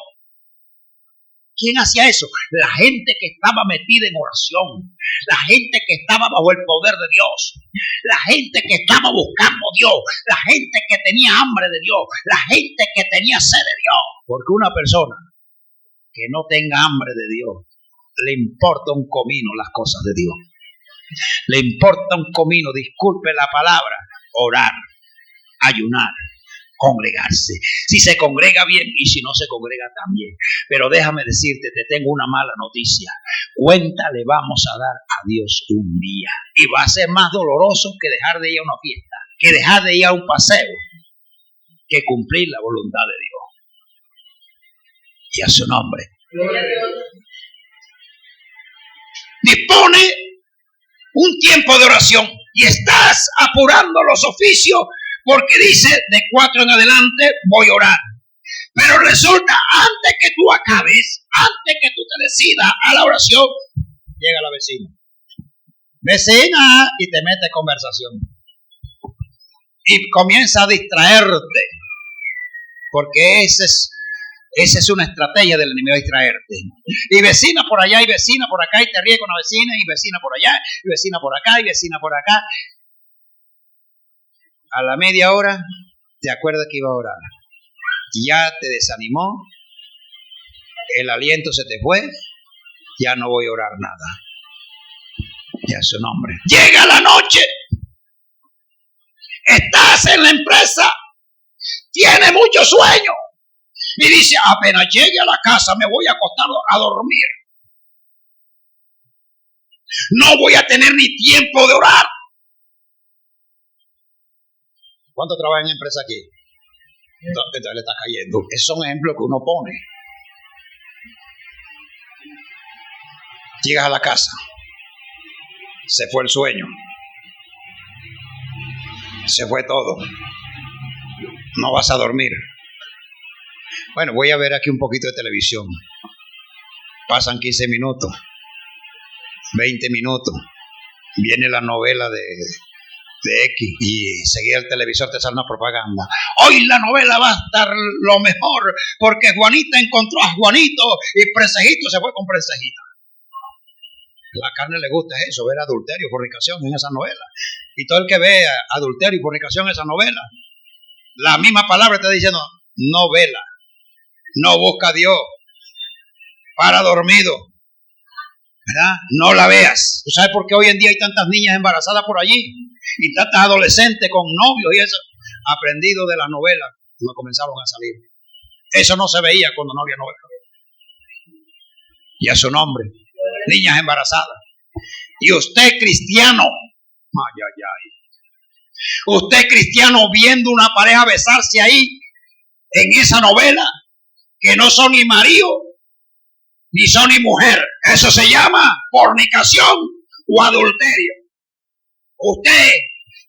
Speaker 2: ¿Quién hacía eso? La gente que estaba metida en oración, la gente que estaba bajo el poder de Dios, la gente que estaba buscando a Dios, la gente que tenía hambre de Dios, la gente que tenía sed de Dios. Porque una persona que no tenga hambre de Dios, le importa un comino las cosas de Dios. Le importa un comino, disculpe la palabra, orar, ayunar, congregarse. Si se congrega bien y si no se congrega también. Pero déjame decirte, te tengo una mala noticia. Cuenta le vamos a dar a Dios un día. Y va a ser más doloroso que dejar de ir a una fiesta, que dejar de ir a un paseo, que cumplir la voluntad de Dios. Y a su nombre. Dispone un tiempo de oración y estás apurando los oficios. Porque dice, de 4 en adelante voy a orar. Pero resulta, antes que tú acabes, antes que tú te decidas a la oración, llega la vecina. Vecina, y te mete en conversación. Y comienza a distraerte. Porque esa es una estrategia del enemigo, distraerte. Y vecina por allá, y vecina por acá, y te ríe con la vecina, y vecina por allá, y vecina por acá, y vecina por acá. A la media hora te acuerdas que iba a orar. Ya te desanimó, el aliento se te fue, ya no voy a orar nada. Y a su nombre. Llega la noche, estás en la empresa, tienes mucho sueño y dice, apenas llegue a la casa me voy a acostar a dormir. No voy a tener ni tiempo de orar. ¿Cuánto trabaja en la empresa aquí? Entonces le está cayendo. Esos son ejemplos que uno pone. Llegas a la casa, se fue el sueño, se fue todo, no vas a dormir. Bueno, voy a ver aquí un poquito de televisión. Pasan 15 minutos, 20 minutos, viene la novela de X y seguía el televisor, te sale una propaganda. Hoy la novela va a estar lo mejor porque Juanita encontró a Juanito y Presejito se fue con Presejita. La carne le gusta eso, ver adulterio, fornicación en esa novela. Y todo el que ve adulterio y fornicación en esa novela, la misma palabra está diciendo, no vela, no busca a Dios, para dormido, ¿verdad? No la veas. ¿Tú sabes por qué hoy en día hay tantas niñas embarazadas por allí? Y tantas adolescentes con novios y eso, aprendido de las novelas cuando comenzaron a salir. Eso no se veía cuando no había novela. Y a su nombre, niñas embarazadas. Y usted cristiano, usted cristiano viendo una pareja besarse ahí en esa novela, que no son ni marido ni son ni mujer. Eso se llama fornicación o adulterio. Usted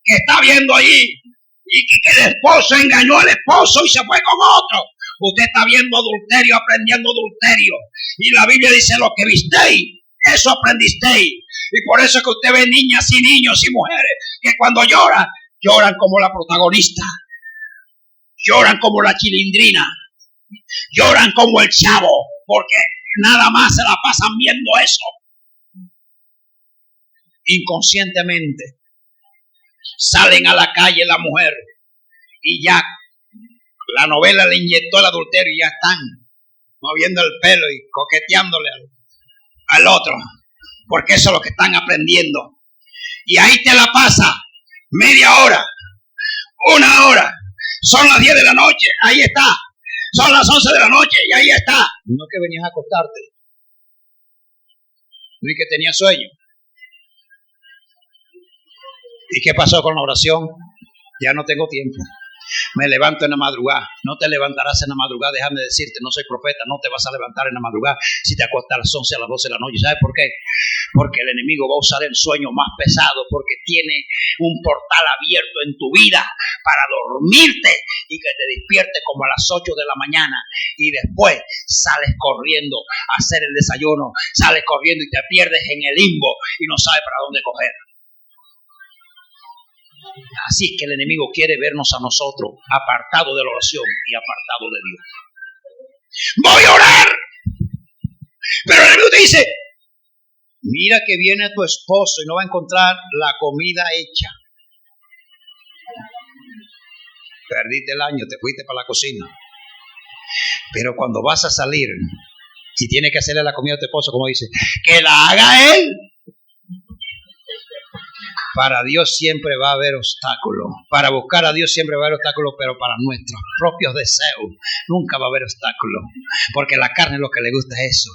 Speaker 2: que está viendo ahí y que el esposo engañó al esposo y se fue con otro, usted está viendo adulterio, aprendiendo adulterio. Y la Biblia dice, lo que visteis, eso aprendisteis. Y por eso es que usted ve niñas y niños y mujeres que cuando lloran, lloran como la protagonista, lloran como la Chilindrina, lloran como el Chavo, porque nada más se la pasan viendo eso. Inconscientemente salen a la calle la mujer y ya la novela le inyectó el adulterio y ya están moviendo el pelo y coqueteándole al otro, porque eso es lo que están aprendiendo. Y ahí te la pasa media hora, una hora. Son las 10 de la noche, ahí está. Son las 11 de la noche y ahí está. No que venías a acostarte. Ni que tenías sueño. ¿Y qué pasó con la oración? Ya no tengo tiempo. Me levanto en la madrugada. No te levantarás en la madrugada, déjame decirte, no soy profeta, no te vas a levantar en la madrugada si te acuestas a las 11, a las 12 de la noche. ¿Sabes por qué? Porque el enemigo va a usar el sueño más pesado, porque tiene un portal abierto en tu vida para dormirte y que te despierte como a las 8 de la mañana y después sales corriendo a hacer el desayuno, sales corriendo y te pierdes en el limbo y no sabes para dónde coger. Así es que el enemigo quiere vernos a nosotros apartados de la oración y apartados de Dios. Voy a orar, pero el enemigo te dice, mira que viene tu esposo y no va a encontrar la comida hecha. Perdiste el año, te fuiste para la cocina. Pero cuando vas a salir y tienes que hacerle la comida a tu esposo, como dice, que la haga él. Para Dios siempre va a haber obstáculos. Para buscar a Dios siempre va a haber obstáculos, pero para nuestros propios deseos nunca va a haber obstáculos. Porque la carne lo que le gusta es eso.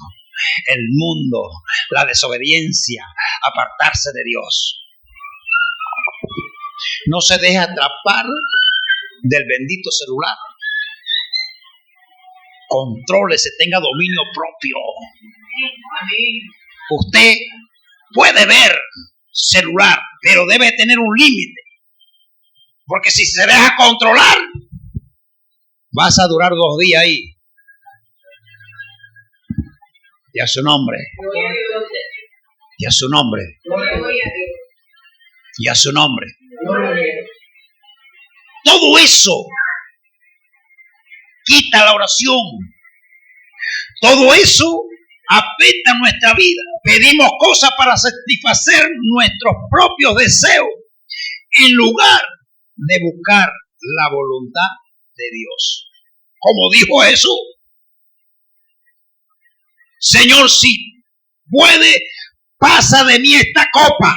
Speaker 2: El mundo, la desobediencia, apartarse de Dios. No se deje atrapar del bendito celular. Contrólese, tenga dominio propio. Usted puede ver celular, pero debe tener un límite, porque si se deja controlar vas a durar 2 días ahí. Y a su nombre, y a su nombre, y a su nombre. Todo eso quita la oración, todo eso afecta nuestra vida. Pedimos cosas para satisfacer nuestros propios deseos en lugar de buscar la voluntad de Dios. Como dijo Jesús, Señor, si puede, pasa de mí esta copa,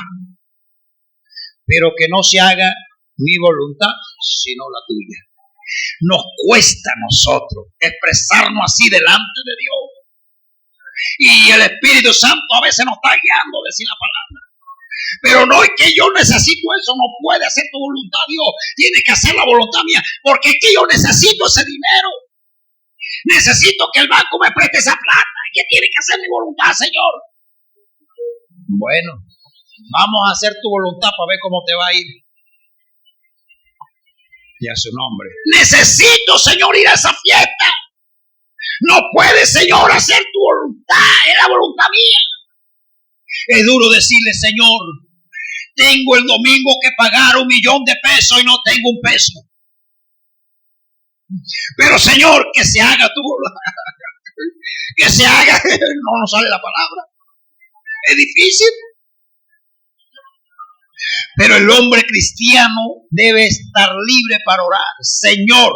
Speaker 2: pero que no se haga mi voluntad, sino la tuya. Nos cuesta a nosotros expresarnos así delante de Dios. Y el Espíritu Santo a veces nos está guiando a decir la palabra. Pero no es que yo necesito eso, no puede hacer tu voluntad, Dios. Tiene que hacer la voluntad mía, porque es que yo necesito ese dinero. Necesito que el banco me preste esa plata. ¿Qué tiene que hacer mi voluntad, Señor? Bueno, vamos a hacer tu voluntad para ver cómo te va a ir. Y a su nombre. Necesito, Señor, ir a esa fiesta. No puedes, Señor, hacer tu voluntad, es la voluntad mía. Es duro decirle, Señor, tengo el domingo que pagar $1,000,000 y no tengo un peso. Pero, Señor, que se haga tu voluntad. Que se haga, no nos sale la palabra. Es difícil. Pero el hombre cristiano debe estar libre para orar. Señor,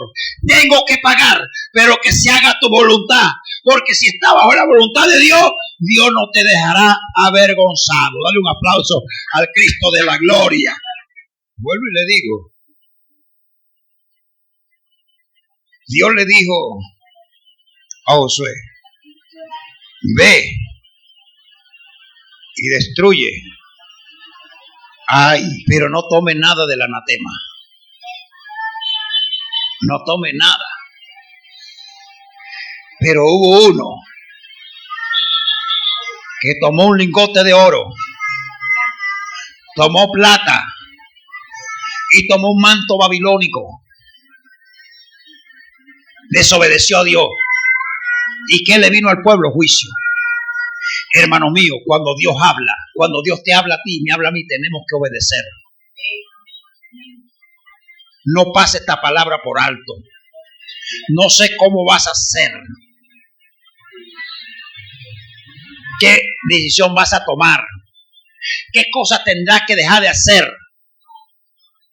Speaker 2: tengo que pagar, pero que se haga tu voluntad. Porque si está bajo la voluntad de Dios, Dios no te dejará avergonzado. Dale un aplauso al Cristo de la gloria. Vuelvo y le digo. Dios le dijo a Josué, ve y destruye. Ay, pero no tome nada del anatema. No tome nada. Pero hubo uno que tomó un lingote de oro, tomó plata y tomó un manto babilónico. Desobedeció a Dios. ¿Y qué le vino al pueblo? Juicio. Hermano mío, cuando Dios habla, cuando Dios te habla a ti, me habla a mí, tenemos que obedecer. No pase esta palabra por alto. No sé cómo vas a hacer. ¿Qué decisión vas a tomar? ¿Qué cosas tendrás que dejar de hacer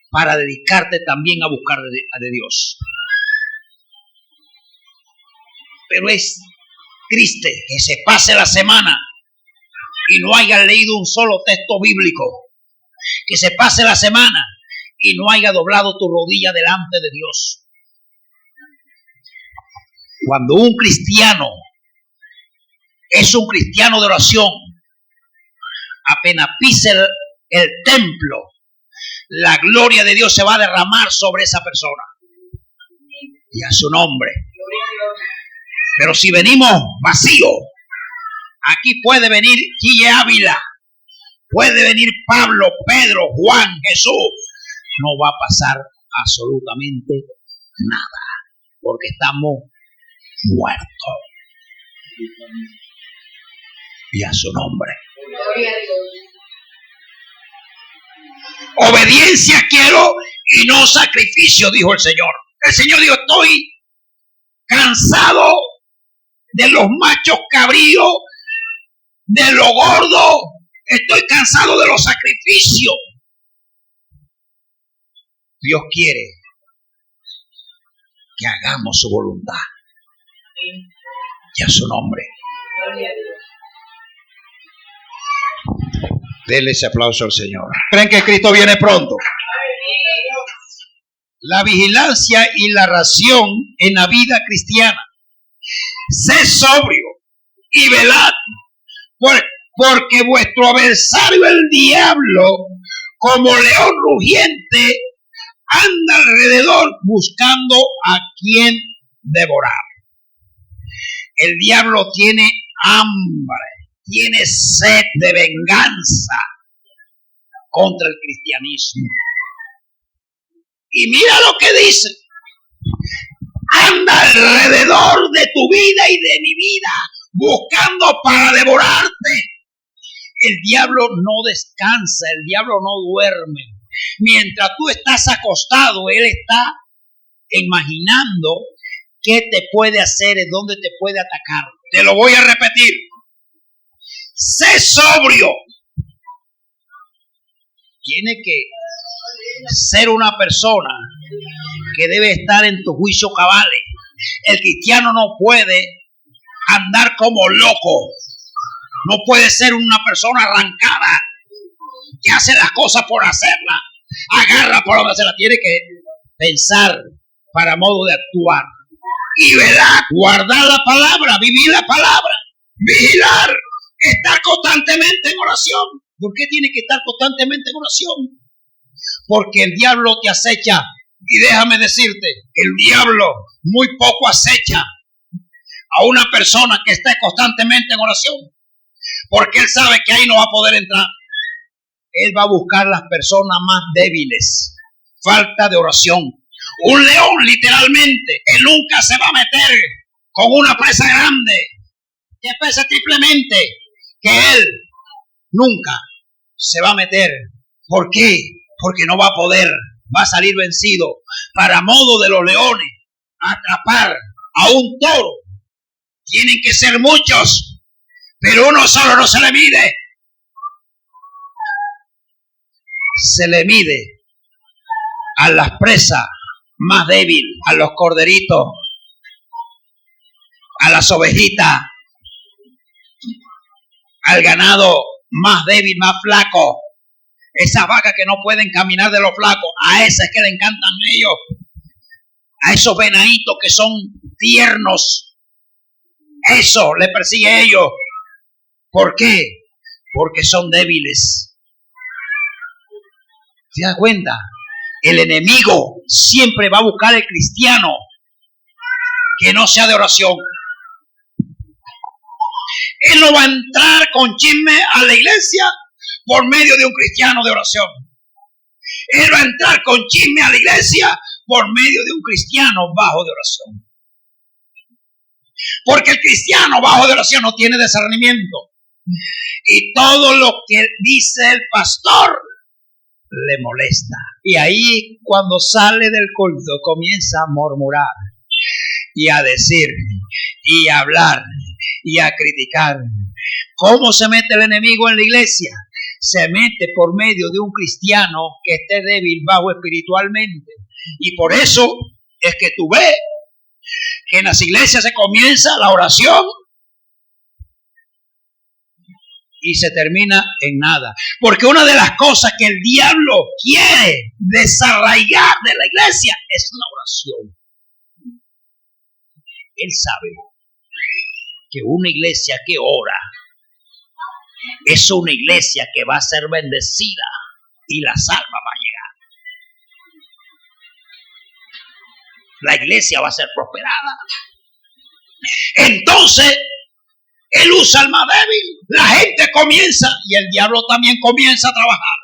Speaker 2: para dedicarte también a buscar de Dios? Pero es triste que se pase la semana y no haya leído un solo texto bíblico que se pase la semana y no haya doblado tu rodilla delante de Dios. Cuando un cristiano es un cristiano de oración, apenas pise el templo, la gloria de Dios se va a derramar sobre esa persona y a su nombre. Pero si venimos vacíos, aquí puede venir Guille Ávila, puede venir Pablo, Pedro, Juan, Jesús, no va a pasar absolutamente nada, porque estamos muertos. Y a su nombre. Obediencia quiero y no sacrificio, dijo el Señor. El Señor dijo, estoy cansado de los machos cabríos, de lo gordo, estoy cansado de los sacrificios. Dios quiere que hagamos su voluntad. Y a su nombre.
Speaker 1: Dele ese aplauso al Señor.
Speaker 2: ¿Creen que Cristo viene pronto? La vigilancia y la ración en la vida cristiana. Sé sobrio y velad, porque vuestro adversario el diablo, como león rugiente, anda alrededor buscando a quien devorar. El diablo tiene hambre, tiene sed de venganza contra el cristianismo. Y mira lo que dice. Anda alrededor de tu vida y de mi vida, buscando para devorarte. El diablo no descansa, el diablo no duerme. Mientras tú estás acostado, él está imaginando qué te puede hacer, en dónde te puede atacar. Te lo voy a repetir. Sé sobrio. Tiene que ser una persona que debe estar en tu juicio cabales. El cristiano no puede andar como loco. No puede ser una persona arrancada que hace las cosas por hacerlas. Agarra por donde hacerlas. Tiene que pensar para modo de actuar. Y velar, guardar la palabra, vivir la palabra, vigilar, estar constantemente en oración. ¿Por qué tiene que estar constantemente en oración? Porque el diablo te acecha. Y déjame decirte, el diablo muy poco acecha a una persona que esté constantemente en oración. Porque él sabe que ahí no va a poder entrar. Él va a buscar las personas más débiles. Falta de oración. Un león, literalmente, él nunca se va a meter con una presa grande que pesa triplemente, que él nunca se va a meter. ¿Por qué? Porque no va a poder, va a salir vencido. Para modo de los leones, atrapar a un toro, tienen que ser muchos, pero uno solo no se le mide. Se le mide a las presas más débil, a los corderitos, a las ovejitas, al ganado más débil, más flaco, esas vacas que no pueden caminar de los flacos, a esas que le encantan ellos, a esos venaditos que son tiernos, eso le persigue a ellos. ¿Por qué? Porque son débiles. ¿Se da cuenta? El enemigo siempre va a buscar al cristiano que no sea de oración. Él no va a entrar con chisme a la iglesia por medio de un cristiano de oración. Él va a entrar con chisme a la iglesia por medio de un cristiano bajo de oración. Porque el cristiano bajo de oración no tiene discernimiento. Y todo lo que dice el pastor le molesta. Y ahí cuando sale del culto comienza a murmurar y a decir y a hablar y a criticar. ¿Cómo se mete el enemigo en la iglesia? Se mete por medio de un cristiano que esté débil bajo espiritualmente. Y por eso es que tú ves que en las iglesias se comienza la oración y se termina en nada. Porque una de las cosas que el diablo quiere desarraigar de la iglesia es la oración. Él sabe que una iglesia que ora es una iglesia que va a ser bendecida y las almas van a llegar. La iglesia va a ser prosperada. Entonces, él usa al más débil. La gente comienza y el diablo también comienza a trabajar.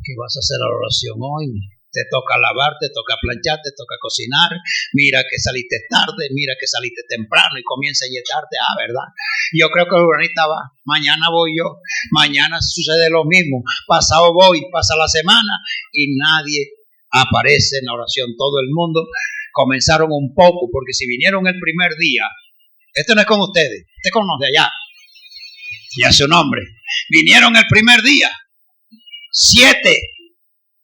Speaker 2: ¿Qué vas a hacer a la oración hoy? Te toca lavar, te toca planchar, te toca cocinar. Mira que saliste tarde, mira que saliste temprano y comienza a yetarte. ¿Verdad? Yo creo que ahorita va. Mañana voy yo. Mañana sucede lo mismo. Pasado voy, pasa la semana y nadie aparece en la oración. Todo el mundo comenzaron un poco, porque si vinieron el primer día, esto no es con ustedes, este es con los de allá, ya su nombre, vinieron el primer día, 7,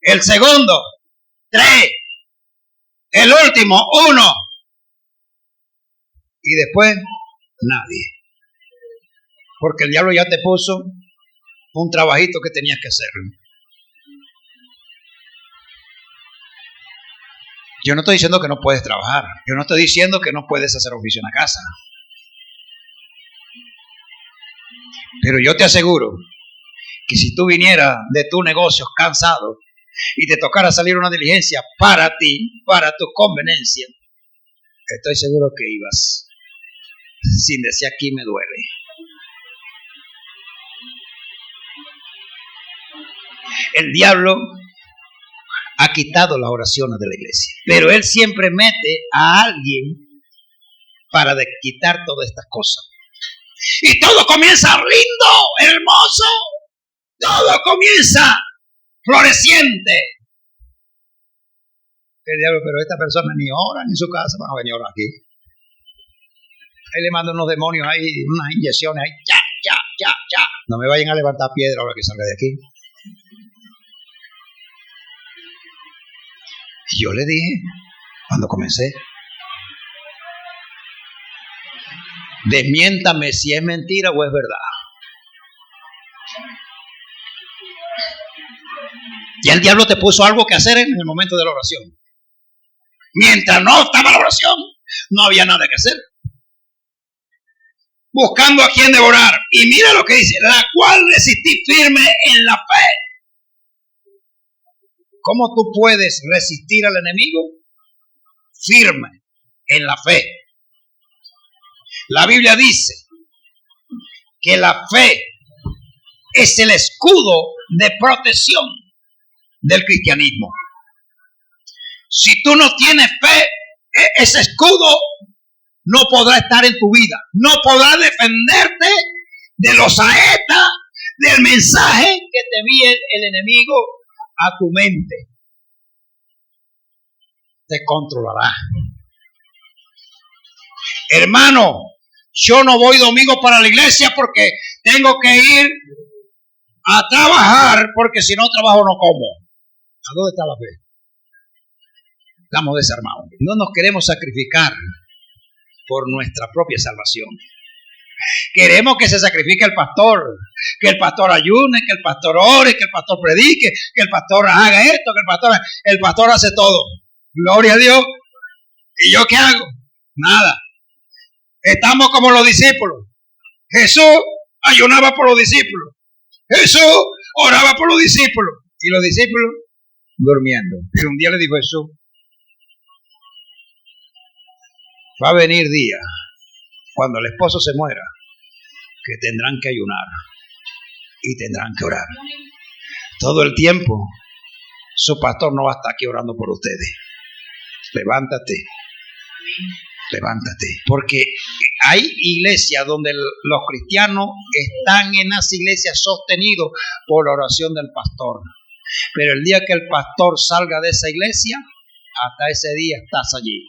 Speaker 2: el segundo, 3, el último, 1, y después nadie, porque el diablo ya te puso un trabajito que tenías que hacer. Yo no estoy diciendo que no puedes trabajar. Yo no estoy diciendo que no puedes hacer oficio en la casa. Pero yo te aseguro que si tú vinieras de tus negocios cansado y te tocara salir una diligencia para ti, para tu conveniencia, estoy seguro que ibas sin decir aquí me duele. El diablo ha quitado las oraciones de la iglesia, pero él siempre mete a alguien para quitar todas estas cosas. Y todo comienza lindo, hermoso, todo comienza floreciente. El diablo, pero esta persona ni ora ni en su casa, van a venir a orar aquí. Ahí le mandan unos demonios ahí, unas inyecciones ahí, ya. No me vayan a levantar piedra ahora que salga de aquí. Y yo le dije, cuando comencé, desmiéntame si es mentira o es verdad. Y el diablo te puso algo que hacer en el momento de la oración. Mientras no estaba la oración, no había nada que hacer. Buscando a quien devorar. Y mira lo que dice, la cual resistí firme en la fe. ¿Cómo tú puedes resistir al enemigo? Firme en la fe. La Biblia dice que la fe es el escudo de protección del cristianismo. Si tú no tienes fe, ese escudo no podrá estar en tu vida. No podrá defenderte de los saetas, del mensaje que te envíe el enemigo a tu mente. Te controlará. Hermano, yo no voy domingo para la iglesia porque tengo que ir a trabajar, porque si no trabajo no como. ¿A dónde está la fe? Estamos desarmados. No nos queremos sacrificar por nuestra propia salvación. Queremos que se sacrifique el pastor, que el pastor ayune, que el pastor ore, que el pastor predique, que el pastor haga esto, que el pastor hace todo. Gloria a Dios. ¿Y yo qué hago? Nada. Estamos como los discípulos. Jesús ayunaba por los discípulos. Jesús oraba por los discípulos. Y los discípulos durmiendo. Pero un día le dijo Jesús, va a venir día cuando el esposo se muera que tendrán que ayunar y tendrán que orar. Todo el tiempo su pastor no va a estar aquí orando por ustedes. Levántate, porque hay iglesias donde los cristianos están en las iglesias sostenidos por la oración del pastor, pero el día que el pastor salga de esa iglesia, hasta ese día estás allí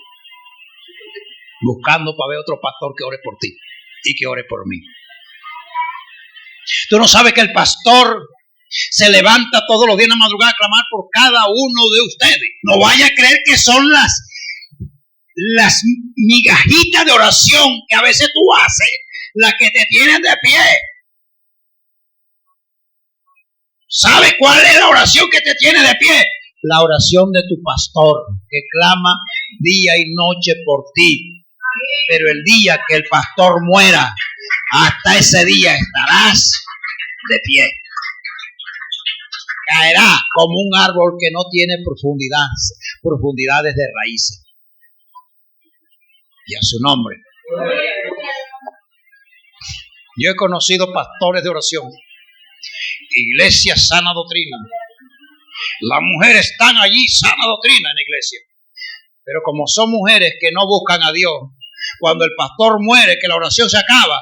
Speaker 2: buscando para ver otro pastor que ore por ti y que ore por mí. Tú no sabes que el pastor se levanta todos los días en la madrugada a clamar por cada uno de ustedes. No vaya a creer que son las migajitas de oración que a veces tú haces las que te tienen de pie. ¿Sabe cuál es la oración que te tiene de pie? La oración de tu pastor, que clama día y noche por ti. Pero el día que el pastor muera, hasta ese día estarás de pie. Caerá como un árbol que no tiene profundidades de raíces. Y a su nombre. Yo he conocido pastores de oración, iglesias sana doctrina. Las mujeres están allí, sana doctrina en la iglesia. Pero como son mujeres que no buscan a Dios, cuando el pastor muere, que la oración se acaba,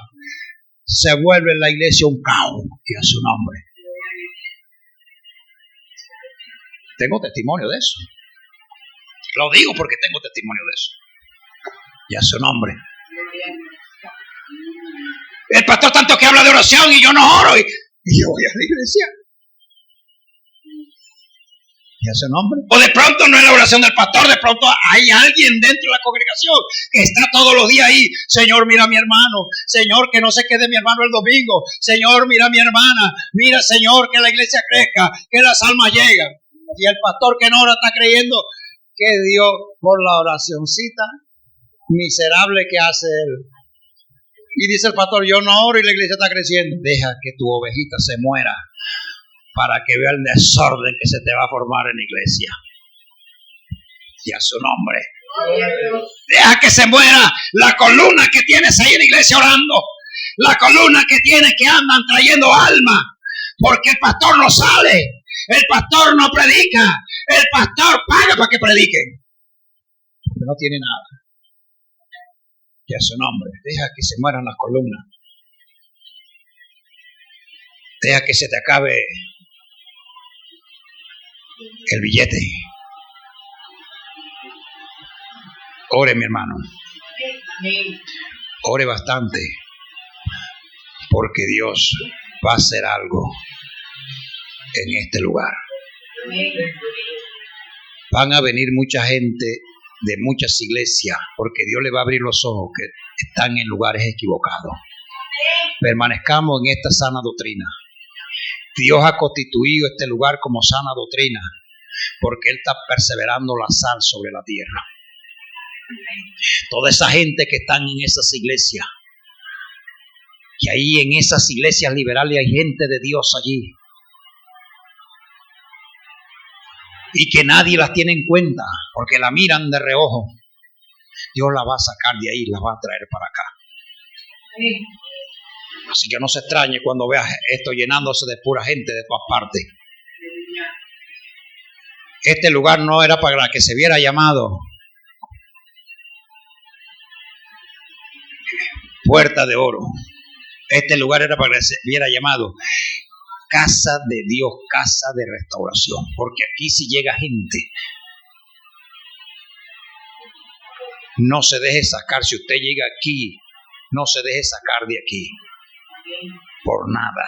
Speaker 2: se vuelve en la iglesia un caos. Y a su nombre. Tengo testimonio de eso. Lo digo porque tengo testimonio de eso. Y a su nombre. El pastor tanto que habla de oración y yo no oro y yo voy a la iglesia. Y a su nombre. O de pronto no es la oración del pastor, de pronto hay alguien dentro de la congregación que está todos los días ahí. Señor, mira a mi hermano. Señor, que no se quede mi hermano el domingo. Señor, mira a mi hermana. Mira, Señor, que la iglesia crezca, que las almas lleguen. Y el pastor que no ora está creyendo que Dios, por la oracioncita miserable que hace él. Y dice el pastor, yo no oro y la iglesia está creciendo. Deja que tu ovejita se muera para que vea el desorden que se te va a formar en la iglesia. Y a su nombre. Deja que se muera la columna que tienes ahí en la iglesia orando. La columna que tienes que andan trayendo alma. Porque el pastor no sale. El pastor no predica. El pastor paga para que prediquen. Porque no tiene nada. Y a su nombre. Deja que se mueran las columnas. Deja que se te acabe el billete. Ore, mi hermano. Ore bastante. Porque Dios va a hacer algo en este lugar. Van a venir mucha gente de muchas iglesias, porque Dios le va a abrir los ojos que están en lugares equivocados. Permanezcamos en esta sana doctrina. Dios ha constituido este lugar como sana doctrina, porque Él está perseverando la sal sobre la tierra. Toda esa gente que están en esas iglesias, que ahí en esas iglesias liberales hay gente de Dios allí, y que nadie las tiene en cuenta, porque la miran de reojo. Dios la va a sacar de ahí y la va a traer para acá. Así que no se extrañe cuando veas esto llenándose de pura gente de todas partes. Este lugar no era para que se viera llamado Puerta de Oro. Este lugar era para que se viera llamado Casa de Dios, Casa de Restauración. Porque aquí si llega gente, no se deje sacar. Si usted llega aquí, no se deje sacar de aquí. Por nada.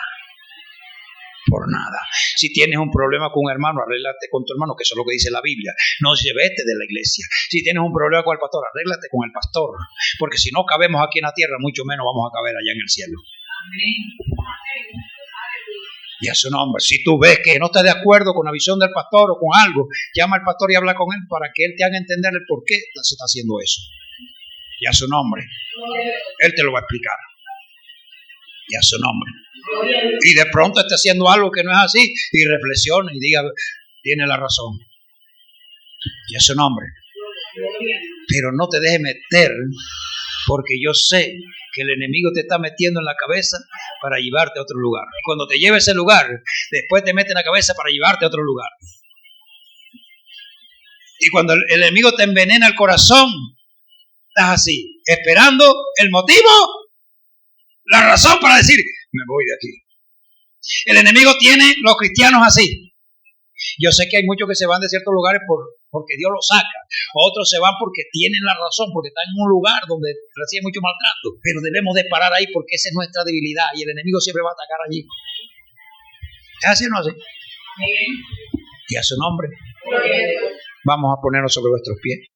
Speaker 2: Por nada. Si tienes un problema con un hermano, arréglate con tu hermano, que eso es lo que dice la Biblia. No se vete de la iglesia. Si tienes un problema con el pastor, arréglate con el pastor. Porque si no cabemos aquí en la tierra, mucho menos vamos a caber allá en el cielo. Y a su nombre. Si tú ves que no estás de acuerdo con la visión del pastor o con algo, llama al pastor y habla con él para que él te haga entender el por qué se está haciendo eso. Y a su nombre. Él te lo va a explicar. Y a su nombre. Y de pronto está haciendo algo que no es así y reflexione y diga, tiene la razón. Y a su nombre. Pero no te dejes meter, porque yo sé que el enemigo te está metiendo en la cabeza para llevarte a otro lugar. Y cuando te lleve a ese lugar, después te mete en la cabeza para llevarte a otro lugar. Y cuando el enemigo te envenena el corazón, estás así, esperando el motivo, la razón para decir, me voy de aquí. El enemigo tiene los cristianos así. Yo sé que hay muchos que se van de ciertos lugares porque Dios los saca. Otros se van porque tienen la razón, porque están en un lugar donde reciben mucho maltrato. Pero debemos de parar ahí porque esa es nuestra debilidad y el enemigo siempre va a atacar allí. ¿Es así o no así? Y a su nombre. Vamos a ponernos sobre vuestros pies.